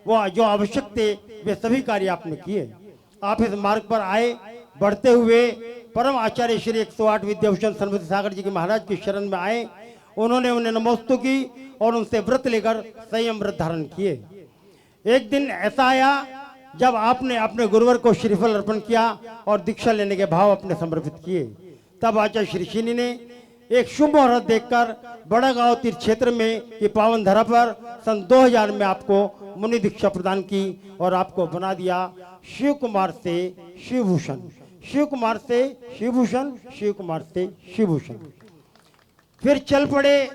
वो जो आवश्यक थे वे सभी कार्य आपने किए। आप इस मार्ग पर आए, बढ़ते हुए परम आचार्य श्री 108 विद्याभूषण सन्मति सागर जी के महाराज की शरण में आए। उन्होंने उन्हें नमोस्तु की और उनसे व्रत लेकर संयम व्रत धारण किए। एक दिन ऐसा आया जब आपने अपने गुरुवर को श्रीफल अर्पण किया और दीक्षा लेने के भाव अपने समर्पित किए। तब आचार्य श्री शिनी ने एक शुभ मुहूर्त देखकर बड़ा गांव तीर्थ क्षेत्र में की पावन धरा पर सन 2000 में आपको मुनि दीक्षा प्रदान की और आपको बना दिया शिव कुमार से शिवभूषण, शिव कुमार से शिवभूषण, शिव कुमार से शिवभूषण। फिर चल पड़े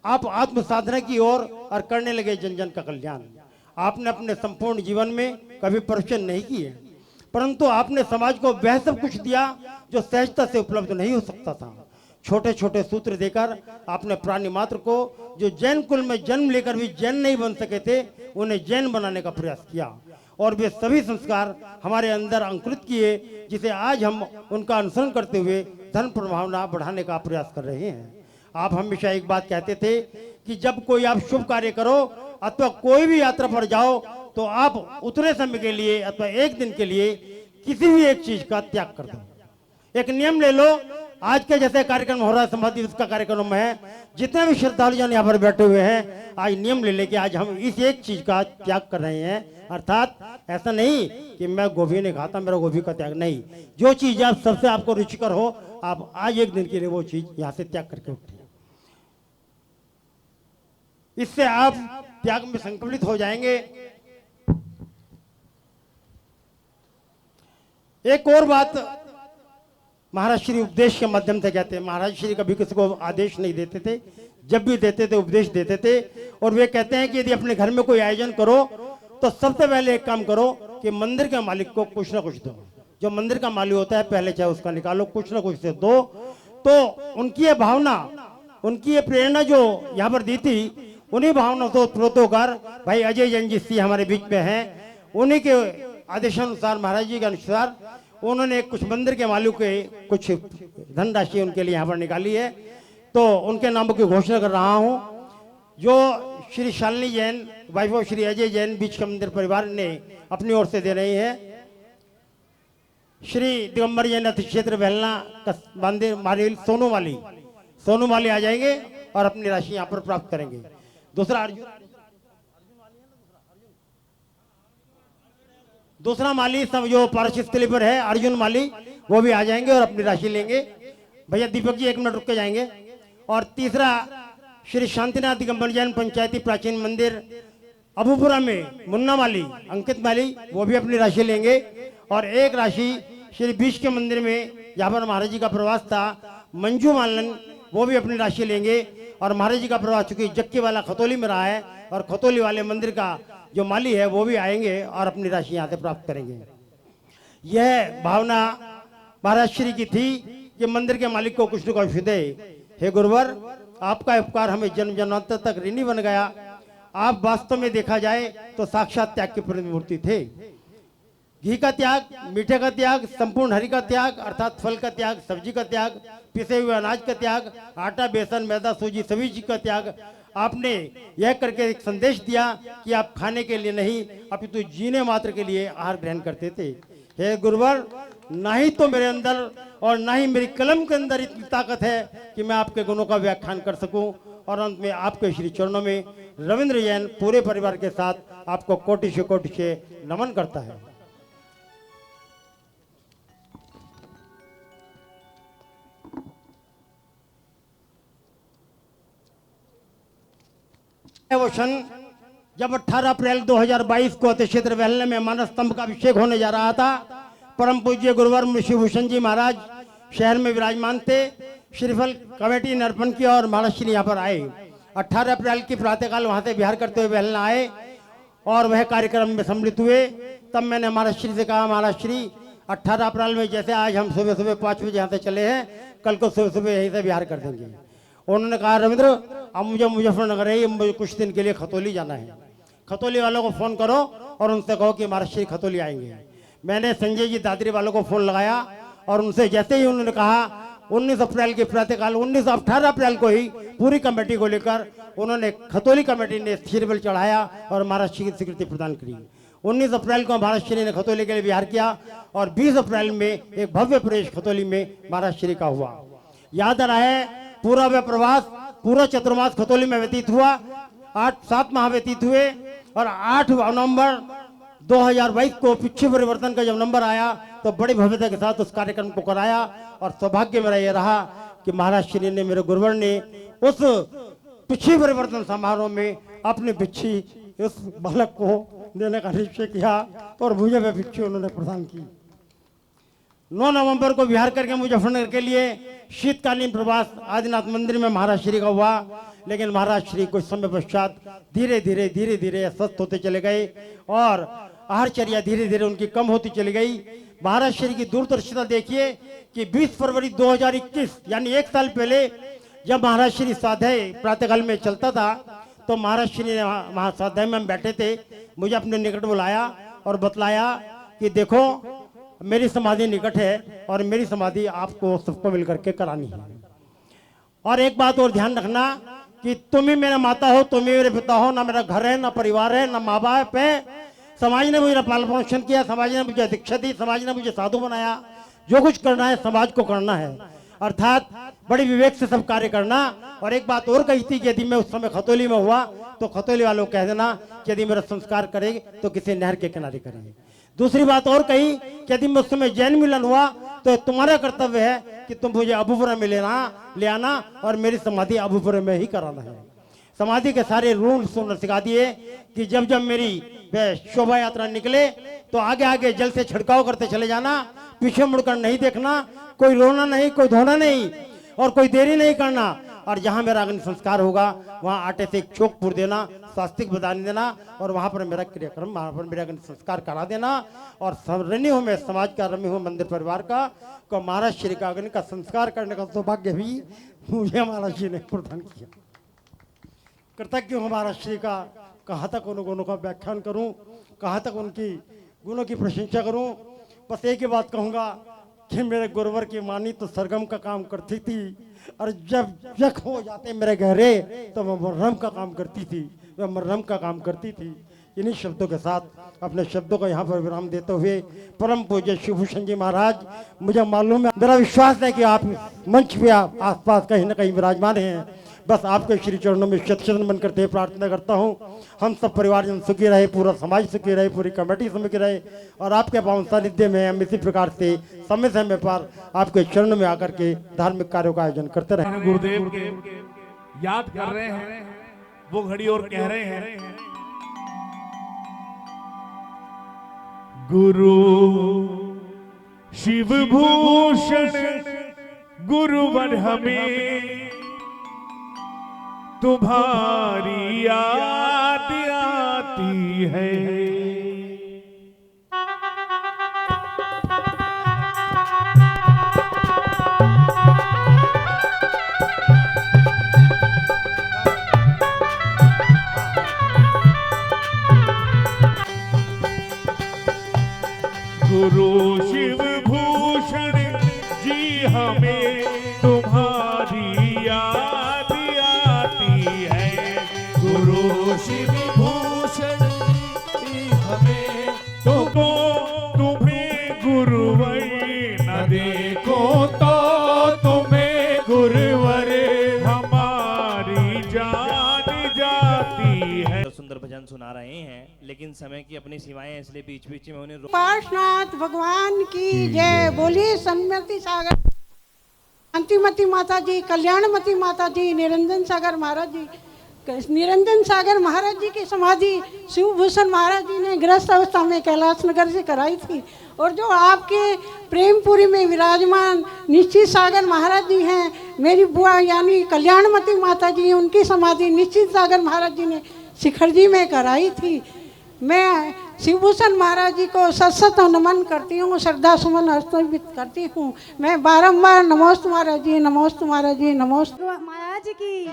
आप आत्म साधना की ओर और करने लगे जन जन का कल्याण। आपने अपने संपूर्ण जीवन में कभी प्रवचन नहीं किए, परंतु आपने समाज को वह सब कुछ दिया जो सहजता से उपलब्ध नहीं हो सकता था। छोटे छोटे सूत्र देकर आपने प्राणी मात्र को जो जैन कुल में जन्म लेकर भी जैन नहीं बन सके थे, उन्हें जैन बनाने का प्रयास किया और वे सभी संस्कार हमारे अंदर अंकुरित किए, जिसे आज हम उनका अनुसरण करते हुए धर्म प्रभावना बढ़ाने का प्रयास कर रहे हैं। आप हमेशा एक बात कहते थे कि जब कोई आप शुभ कार्य करो अथवा कोई भी यात्रा पर जाओ तो आप उतने समय के लिए अथवा एक दिन के लिए किसी भी एक चीज का त्याग कर दो। एक नियम ले लो। आज के जैसे कार्यक्रम हो रहा है, समाधि दिवस का कार्यक्रम है, जितने भी श्रद्धालु जन यहाँ पर बैठे हुए हैं, आज नियम ले लेके आज हम इस एक चीज का त्याग कर रहे हैं। अर्थात ऐसा नहीं कि मैं गोभी नहीं खाता, मेरा गोभी का त्याग नहीं। जो चीज आप सबसे आपको रुचिकर हो, आप आज एक दिन के लिए वो चीज यहाँ से त्याग करके उठिए। इससे आप त्याग में संकलित हो जाएंगे। एक और बात महाराज श्री उपदेश के माध्यम से कहते हैं। महाराज श्री कभी किसी को आदेश नहीं देते थे, जब भी देते थे उपदेश देते थे। और वे कहते हैं कि यदि अपने घर में कोई आयोजन करो तो सबसे पहले एक काम करो कि मंदिर के मालिक को कुछ ना कुछ दो। जो मंदिर का मालिक होता है पहले चाहे उसका निकालो, कुछ ना कुछ से दो। तो उनकी ये भावना, उनकी ये प्रेरणा जो यहाँ पर दी थी, उन्हीं भावनाओं को प्रोत होकर भाई अजय जैन जी हमारे बीच में हैं, उन्हीं के आदेशानुसार महाराज जी के अनुसार उन्होंने कुछ मंदिर के मालिक के कुछ धनराशि उनके लिए यहाँ पर निकाली है। तो उनके नामों की घोषणा कर रहा हूँ। जो श्री शालिनी जैन वाइफ ऑफ श्री अजय जैन बीच के मंदिर परिवार ने अपनी ओर से दे रही है। श्री दिगंबर जैन अति क्षेत्र बहलना मंदिर माली सोनू माली आ जाएंगे और अपनी राशि यहाँ पर प्राप्त करेंगे। दूसरा माली सब जो पारस स्थली पर है अर्जुन माली, वो भी आ जाएंगे और अपनी राशि लेंगे। भैया दीपक जी 1 मिनट रुक के जाएंगे। और तीसरा श्री शांतिनाथ दिगंबर जैन पंचायती प्राचीन मंदिर अबूपुरा में मुन्ना माली अंकित माली, वो भी अपनी राशि लेंगे। और एक राशि श्री बीच के मंदिर में जहाँ पर महाराज जी का प्रवास था मंजू मालन, वो भी अपनी राशि लेंगे। और महाराज जी का प्रवास चूंकि जक्की वाला खतौली में रहा है और खतौली वाले मंदिर का जो माली है वो भी आएंगे और अपनी राशि यहाँ से प्राप्त करेंगे। यह भावना महाराज श्री की थी कि मंदिर के मालिक को कुछ न कुछ दे। हे गुरुवर, आपका उपकार हमें जन्म जन्मांतर तक ऋणी बन गया। आप वास्तव में देखा जाए तो साक्षात त्याग की प्रतिमूर्ति थे। घी का त्याग, मीठे का त्याग, संपूर्ण हरि का त्याग अर्थात फल का त्याग, सब्जी का त्याग, पिसे हुए अनाज का त्याग, आटा, बेसन, मैदा, सूजी सभी चीज का त्याग। आपने यह करके एक संदेश दिया कि आप खाने के लिए नहीं अपितु जीने मात्र के लिए आहार ग्रहण करते थे। हे गुरुवर, ना ही तो मेरे अंदर और ना ही मेरी कलम के अंदर इतनी ताकत है कि मैं आपके गुणों का व्याख्यान कर सकूं। और अंत में आपके श्री चरणों में रविंद्र जैन पूरे परिवार के साथ आपको कोटि से नमन करता है। वो सन जब 18 अप्रैल 2022 को अतिक्षेत्र वेल्ले में मानस स्तंभ का अभिषेक होने जा रहा था, परम पूज्य गुरुवर शिवभूषण जी महाराज शहर में विराजमान थे। श्रीफल कमेटी ने अर्पण किया और महाराज श्री यहाँ पर आए। 18 अप्रैल की प्रातःकाल वहां से बिहार करते हुए वेल्ला आए और वह कार्यक्रम में सम्मिलित हुए। तब मैंने महाराज श्री से कहा, महाराज श्री 18 अप्रैल में जैसे आज हम सुबह सुबह 5 बजे यहाँ से चले हैं, कल को सुबह सुबह यहीं से बिहार कर देंगे। उन्होंने कहा, रविंद्र अब मुझे मुजफ्फरनगर है, मुझे कुछ दिन के लिए खतौली जाना है, खतौली वालों को फोन करो और उनसे कहो कि महाराज श्री खतौली आएंगे। मैंने संजय जी दादरी वालों को फोन लगाया और उनसे जैसे ही उन्होंने कहा 19 अप्रैल की प्रातःकाल 18 अप्रैल को ही पूरी कमेटी को लेकर उन्होंने खतौली कमेटी ने श्रीफल चढ़ाया और महाराज श्री की स्वीकृति प्रदान करी। 19 अप्रैल को महाराज श्री ने खतौली के लिए विहार किया और 20 अप्रैल में एक भव्य प्रवेश खतौली में महाराज श्री का हुआ। याद आ रहा है, पूरा वह प्रवास पूरा चतुर्मास खतौली में व्यतीत हुआ। 7 माह व्यतीत हुए और 8 नवंबर 2022 को पिछे परिवर्तन का जब नंबर आया तो बड़ी भव्यता के साथ उस कार्यक्रम को कराया। और सौभाग्य मेरा यह रहा कि महाराज श्री ने, मेरे गुरुवर ने उस पिछे परिवर्तन समारोह में अपनी बिच्छी उस बालक को देने का निश्चय किया और मुझे वह बिच्छी उन्होंने प्रदान की। 9 नवंबर को बिहार करके मुजफ्फरनगर के लिए शीतकालीन प्रवास आदिनाथ मंदिर में महाराज श्री का हुआ। लेकिन महाराज श्री कुछ समय पश्चात धीरे धीरे अस्वस्थ होते चले गए और आहारचर्या धीरे धीरे उनकी कम होती चली गई। महाराज श्री की दूरदर्शिता देखिए कि 20 फरवरी 2021 यानी 1 साल पहले जब महाराज श्री स्वाध्याय प्रातःकाल में चलता था तो महाराज श्री ने वहाँ स्वाध्याय में हम बैठे थे, मुझे अपने निकट बुलाया और बतलाया कि देखो मेरी समाधि निकट है और मेरी समाधि आपको सबको मिलकर के करानी है। और एक बात और ध्यान रखना कि तुम ही मेरे माता हो, तुम ही मेरे पिता हो, ना मेरा घर है, ना परिवार है, ना माँ बाप है। समाज ने मुझे पालन पोषण किया, समाज ने मुझे दीक्षा दी, समाज ने मुझे साधु बनाया। जो कुछ करना है समाज को करना है, अर्थात बड़ी विवेक से सब कार्य करना। और एक बात और कही थी कि यदि मैं उस समय खतौली में हुआ तो खतौली वालों को कह देना कि यदि मेरा संस्कार करेंगे तो किसी नहर के किनारे करेंगे। दूसरी बात और कही कि यदि मैं उस समय जैन मिलन हुआ तो तुम्हारा कर्तव्य है कि तुम मुझे अबूपुरा में ले आना और मेरी समाधि अबूपुरा में ही कराना है। समाधि के सारे रूल्स सिखा दिए कि जब जब मेरी शोभा यात्रा निकले तो आगे आगे जल से छिड़काव करते चले जाना, पीछे मुड़कर नहीं देखना, कोई रोना नहीं, कोई धोना नहीं और कोई देरी नहीं करना। और जहां मेरा अग्नि संस्कार होगा वहां आटे से एक चोक पूर देना, स्वास्तिक बधाने देना और वहां पर मेरा क्रियाक्रम, वहां पर मेरा अग्नि संस्कार करा देना। और ऋणी हूं मैं समाज का, रमी हूं मंदिर परिवार का, को महाराज श्री का अग्नि का संस्कार करने का सौभाग्य भी मुझे महाराज जी ने प्रदान किया। कृतज्ञ हूं महाराज श्री का। कहाँ तक उन गुणों का व्याख्यान करूं, कहाँ तक उनकी गुणों की प्रशंसा करूं। बस एक ही बात कहूंगा कि मेरे गुरुवर की मानी तो सरगम का काम करती थी और जब जख हो जाते मेरे गहरे तो मैं मरहम का काम करती थी, मैं मरहम का काम करती थी। इन्हीं शब्दों के साथ अपने शब्दों को यहाँ पर विराम देते हुए परम पूज्य शिवभूषण जी महाराज, मुझे मालूम है, मेरा विश्वास है कि आप मंच पे आसपास कहीं ना कहीं विराजमान हैं। बस आपके श्री चरणों में शत शत नमन करते हुए प्रार्थना करता हूँ हम सब परिवारजन सुखी रहे, पूरा समाज सुखी रहे, पूरी कमेटी सुखी रहे और आपके पावन सानिध्य में हम इसी प्रकार से समय समय पर आपके चरणों में आकर के धार्मिक कार्यों का आयोजन करते रहे। गुरुदेव के याद कर रहे हैं वो घड़ी और कह रहे हैं, गुरु शिवभूषण गुरुवर हमें तुम्हारी याद आती है। गुरु शिव भूषण जी हमें तुम्हारी याद आती है। गुरु शिव भूषण जी हमें तुम्हें गुरुवर न देखो तो तुम्हें गुरुवर हमारी जान जाती है। सुंदर भजन सुना रहे हैं, लेकिन समय की अपनी सीमाएं हैं, इसलिए बीच बीच में उन्हें पार्शनाथ भगवान की जय। बोलिए सन्मति सागर शांतिमती माता जी, कल्याणमती माता जी, निरंजन सागर महाराज जी। निरंजन सागर महाराज जी की समाधि शिवभूषण महाराज जी ने गृहस्थ अवस्था में कैलाश नगर से कराई थी। और जो आपके प्रेमपुरी में विराजमान निश्चित सागर महाराज जी हैं, मेरी बुआ यानी कल्याणमती माता जी, उनकी समाधि निश्चित सागर महाराज जी ने शिखर जी में कराई थी। मैं शिवभूषण महाराज जी को सत नमन करती हूँ, श्रद्धा सुमन अर्पित करती हूँ। मैं बारंबार नमोस्तु महाराज जी, नमोस्तु महाराज जी, नमोस्तु महाराज की।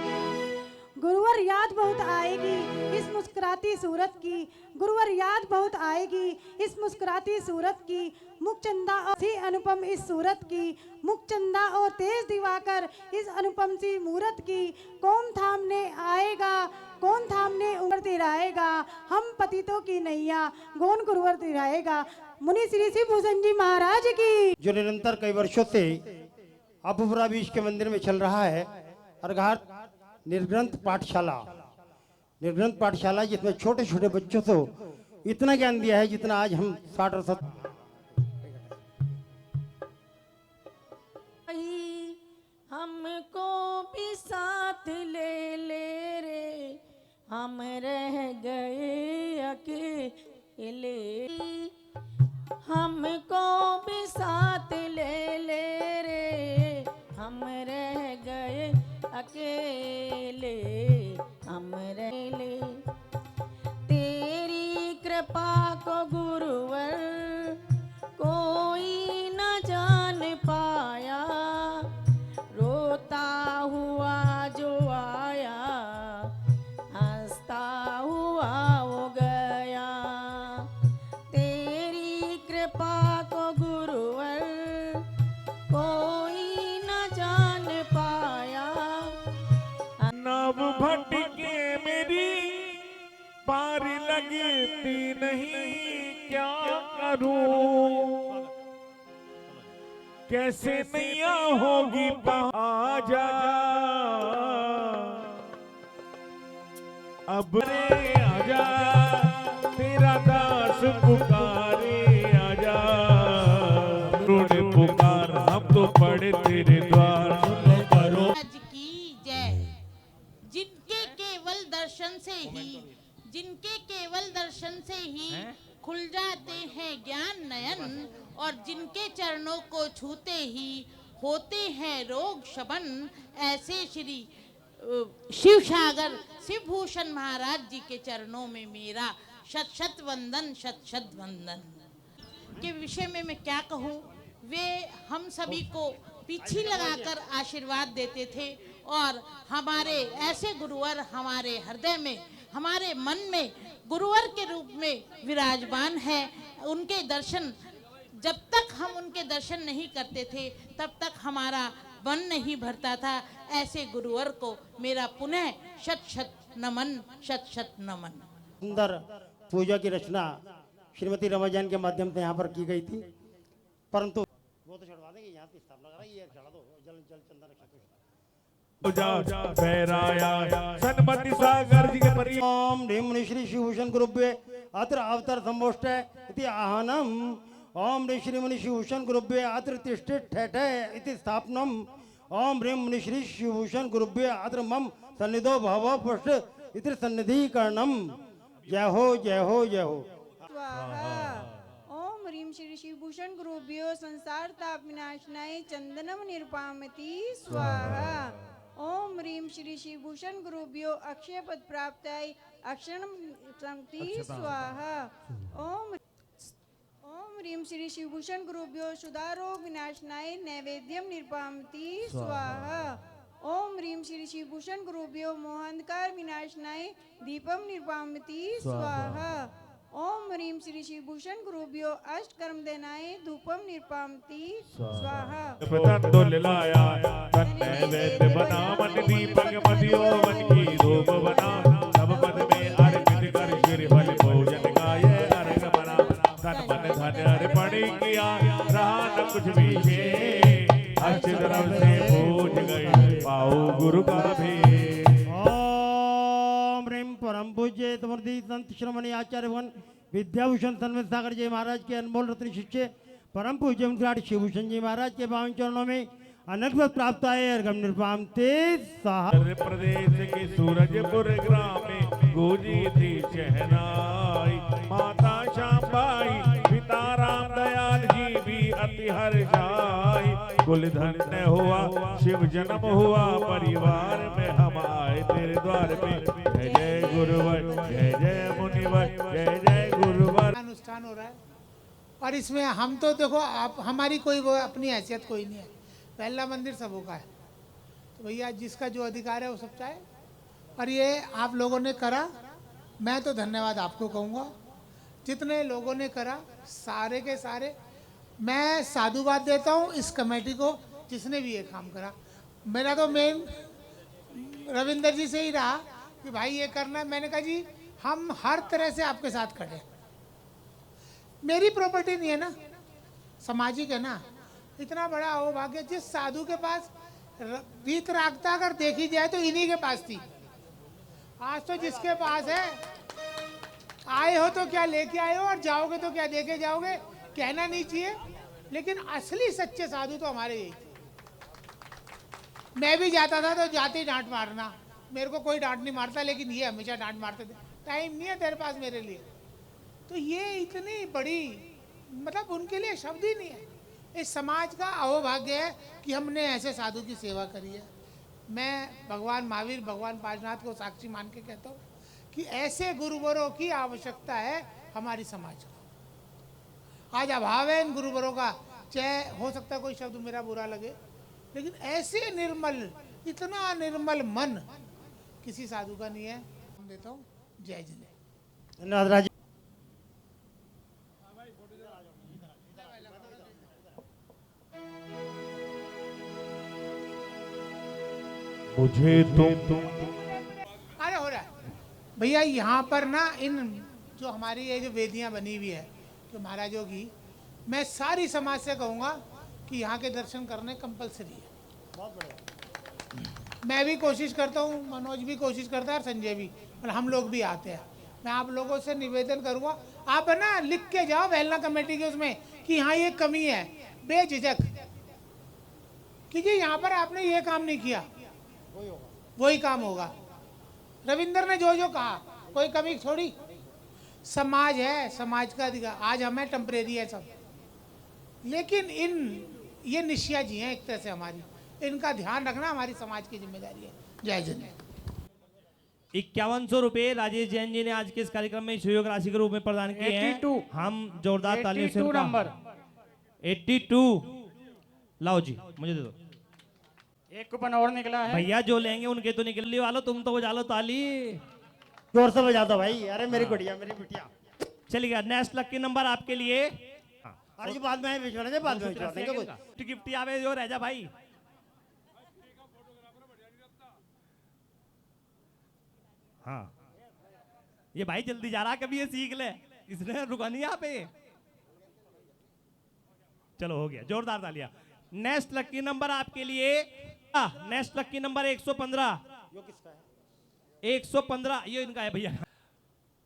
गुरुवर याद बहुत आएगी इस मुस्कुराती सूरत की, गुरुवर याद बहुत आएगी इस मुस्कुराती सूरत की। मुखचंदा और सी अनुपम इस सूरत की, मुखचंदा और तेज दिवाकर इस अनुपम सी मूरत की। कौन थामने आएगा, कौन थामने उम्र तिराएगा, हम पतितों की नैया कौन गुरुवर तिराएगा। मुनि श्री शिवभूषण जी महाराज की। जो निरंतर कई वर्षों से अपुपुरा बीच के मंदिर में चल रहा है, अर्थात निर्ग्रंथ पाठशाला। निर्ग्रंथ पाठशाला जिसमें छोटे छोटे बच्चों को इतना ज्ञान दिया है जितना आज हम 60 और 70 हमको भी साथ ले ले रे, हम रह गए अकेले। हमको भी साथ ले ले रे, हम रह गए अकेले, हम रेले। तेरी कृपा को गुरुवर कोई न जान पाया, रोता हुआ जो आया, हंसता हुआ वो गया। तेरी कृपा को गुरुवर कोई न जान पाया। नव भटके मेरी पार लगती नहीं, क्या करूं कैसे नैया होगी आजा। अब रे आजा तेरा दास पुकारे आजा। रोड पुकार हम तो पड़े तेरे द्वार करो। जिनके केवल दर्शन से ही, जिनके केवल दर्शन से ही खुल जाते हैं ज्ञान नयन, और जिनके चरणों को छूते ही होते हैं रोग शमन। ऐसे श्री शिव सागर शिवभूषण महाराज जी के चरणों में मेरा शत शत वंदन, शत शत वंदन। के विषय में मैं क्या कहूँ, वे हम सभी को पीछे लगाकर आशीर्वाद देते थे, और हमारे ऐसे गुरुवर हमारे हृदय में, हमारे मन में गुरुवर के रूप में विराजमान है। उनके दर्शन, जब तक हम उनके दर्शन नहीं करते थे तब तक हमारा मन नहीं भरता था। ऐसे गुरुवर को मेरा पुनः शत शत नमन, शत शत नमन। सुंदर पूजा की रचना श्रीमती रमाजान के माध्यम से यहाँ पर की गई थी, परंतु वो तो चढ़वा देंगे, यहाँ की स्थापना कराइए, चढ़ा दो जल जल चंदन सन्मति सागर जी के परि। ओम ह्रीं श्री शिवभूषण गुरुभ्ये अत्र अवतार संभोष्ट इति आहनम। ओम ह्रीं श्री मुनि शिवभूषण गुरुभ्ये अत्र तिष्ठित ठेठे इति स्थापनम। ओम ह्रीं मुनि श्री शिवभूषण गुरुभ्ये अत्र मम सन्निधो भव पृष्ठ इति सन्निधिकरणम। जय हो जय हो जय हो। ओम ह्रीं श्री शिवभूषण गुरुभ्यो संसार ताप विनाशनाय चंदनम निरुपामति स्वाहा। ओम ह्रीं श्री शिवभूषण गुरुभ्यो अक्षय पद प्राप्ताय अक्षरम संति स्वाहा। ओम ह्रीं श्री शिवभूषण गुरुभ्यो सुधारोग विनाशनाय नैवेद्यम निरुपामति स्वाहा। ओम ह्रीं श्री शिवभूषण गुरुभ्यो मोहांधकार विनाशनाय दीपम निरुपामति स्वाहा। ओम ह्रीम श्री शिवभूषण गुरुभ्यो अष्टकर्म देनाय धूपम निर्पामति स्वाहा। पतंदो लाया तन्ने वैद्य बना मन दीपक मदियो मन की धूप बना सब पद में अर्पित कर श्री फल भोजन गाये अर्घ बना तन मन धन अर्पण किया रहा न कुछ भी अच्छी तरफ से पूज गए पाओ गुरु का भी। ओम ह्रीम परम पूज्य तमर्दी संत श्रमणी आचार्य भगवान विद्याभूषण सन्मति सागर जी महाराज के अनमोल रत्न शिष्य परम पूज्य मुद्राट शिवभूषण जी महाराज के पावन चरणों में अनग्रत प्राप्त आए अर्घम निर्पाम ते प्रदेश के सूरजपुर ग्राम में गूंजी थी शहनाई माता शांबाई पिता राम दयाल जी भी अति हर्षाई कुल धन्य हुआ शिव जन्म हुआ परिवार में हम आए तेरे द्वार पे जय जय गुरुवर जय जय मुनिवर जय जय गुरुवर। अनुष्ठान हो रहा है और इसमें हम तो देखो आप हमारी कोई वो अपनी हैसियत कोई नहीं है, पहला मंदिर सबों का है, तो भैया जिसका जो अधिकार है वो सब चाहे। और ये आप लोगों ने करा, मैं तो धन्यवाद आपको कहूँगा, जितने लोगों ने करा सारे के सारे मैं साधुवाद देता हूँ इस कमेटी को जिसने भी ये काम करा। मेरा तो मेन रविंदर जी से ही रहा कि भाई ये करना है, मैंने कहा जी हम हर तरह से आपके साथ खड़े। मेरी प्रॉपर्टी नहीं है ना, सामाजिक है ना, इतना बड़ा अहोभाग्य जिस साधु के पास रीत रागता अगर देखी जाए तो इन्हीं के पास थी। आज तो जिसके पास है आए हो तो क्या लेके आए हो और जाओगे तो क्या देके जाओगे, कहना नहीं चाहिए, लेकिन असली सच्चे साधु तो हमारे यही थे। मैं भी जाता था तो जाते ही डांट मारना, मेरे को कोई डांट नहीं मारता, लेकिन ये हमेशा डांट मारते थे, टाइम नहीं है तेरे पास मेरे लिए। तो ये इतनी बड़ी मतलब उनके लिए शब्द ही नहीं है। इस समाज का अहोभाग्य है कि हमने ऐसे साधु की सेवा करी है। मैं भगवान महावीर भगवान पाशनाथ को साक्षी मान के कहता हूँ कि ऐसे गुरुवरों की आवश्यकता है हमारी समाज को। आज अभाव है इन गुरुवरों का, चाहे हो सकता है कोई शब्द मेरा बुरा लगे, लेकिन ऐसे निर्मल इतना निर्मल मन किसी साधु का नहीं है। देता हूँ जय जिने। धन्यवाद राज। मुझे तुम अरे हो रहा है भैया यहाँ पर ना, इन जो हमारी ये जो वेदियाँ बनी हुई है जो महाराजों की, मैं सारी समाज से कहूँगा कि यहाँ के दर्शन करने कंपलसरी है। बहुत बढ़िया। मैं भी कोशिश करता हूँ, मनोज भी कोशिश करता है और संजय भी, और हम लोग भी आते हैं। मैं आप लोगों से निवेदन करूँगा, आप है ना लिख के जाओ वेलना कमेटी के उसमें कि यहाँ ये कमी है, बेझिझक कि जी यहाँ पर आपने ये काम नहीं किया, वही काम होगा। रविंदर ने जो जो कहा, कोई कमी थोड़ी, समाज है, समाज का अधिकार। आज हमें टेम्परेरी है सब, लेकिन ये निशिया जी हैं एक तरह से हमारी, इनका ध्यान रखना हमारी समाज की जिम्मेदारी है। जय जय। 5100 रुपए राजेश जैन जी ने आज के इस कार्यक्रम में सहयोग राशि के रूप में प्रदान किए हैं। हम जोरदार तालियों से उनका नंबर 82 लाओ जी, मुझे दे दो। एक कूपन और निकला है भैया, जो लेंगे उनके तो निकलने वालों, तुम तो बजा लो ताली, जोर से बजा दो भाई। अरे मेरी गुड़िया, मेरी बिटिया। चलिए नेक्स्ट लकी नंबर आपके लिए। अरे ये बाद में भिजवाना है, बाद में भिजवा देंगे कुछ। गिफ्ट आवे जो रह जा भाई। हाँ ये भाई जल्दी जा रहा, कभी ये सीख ले, इसने रुका नहीं यहाँ पे। चलो हो गया, जोरदार तालियां। नेक्स्ट लकी नंबर आपके लिए, नेक्स्ट लकी नंबर 115। यो किसका है? 115 ये इनका है भैया।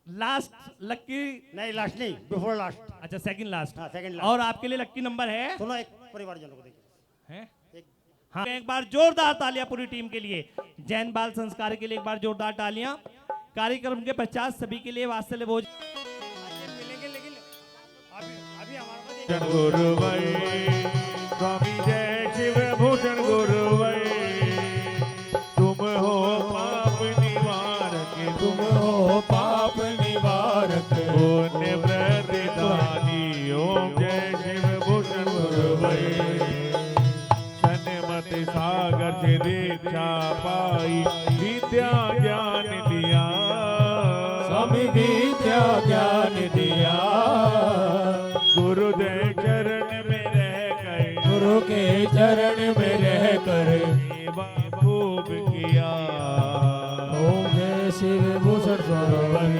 लास्ट लकी नहीं, लास्ट नहीं, बिफोर लास्ट। अच्छा सेकंड लास्ट। हाँ सेकंड लास्ट। और आपके लिए लकी नंबर है, सुनो एक परिवारजनों को देखिए हैं? हाँ एक बार जोरदार तालियां पूरी टीम के लिए, जैन बाल संस्कार के लिए एक बार जोरदार तालियां। कार्यक्रम के 50 सभी के लिए वात्सल्य भोज गुरुवै स्वामी जय शिव भूषण गुरुवै, तुम हो पाप निवारक, तुम हो पाप निवारक, पुण्य प्रतिदानी ओम जय शिव भूषण गुरुवै। सन्मति सागर से दीक्षा पाई, विद्या ज्ञान दिया, स्वामी विद्या नया ज्ञान दिया। गुरुदेव चरण में रह कर, गुरु के चरण में रह कर सेवा खूब किया। ओम जय शिव भूषण सरोवर।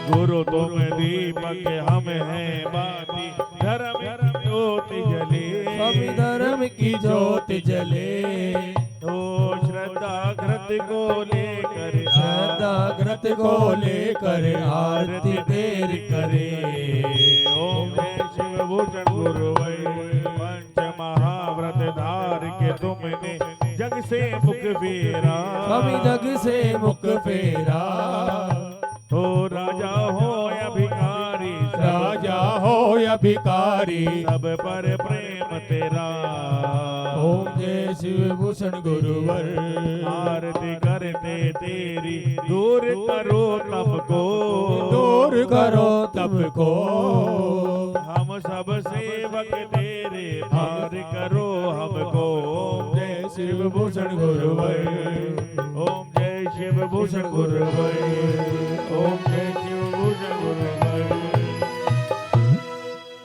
गुरु तुम दीपक हम हैं बाती, धर्म की ज्योति जले, स्वामी धर्म की ज्योति जले। तो श्रद्धा घृत को लेकर, श्रद्धा घृत को लेकर आरती देर करे। ओम जय शिव भूषण गुरुवर। पंच महाव्रत धार के तुमने जग से मुख फेरा, स्वामी जग से मुख फेरा। हो राजा हो या भिखारी, राजा हो या भिखारी, सब पर प्रेम तेरा। ओम जय शिव भूषण गुरुवर। आरती करते तेरी दूर करो तप को, दूर करो तप को। हम सब सेवक तेरे पार करो हमको। ओम जय शिव भूषण गुरुवर। ओम जय शिव भूषण गुरुवर। ओम जय शिव भूषण गुरुवर।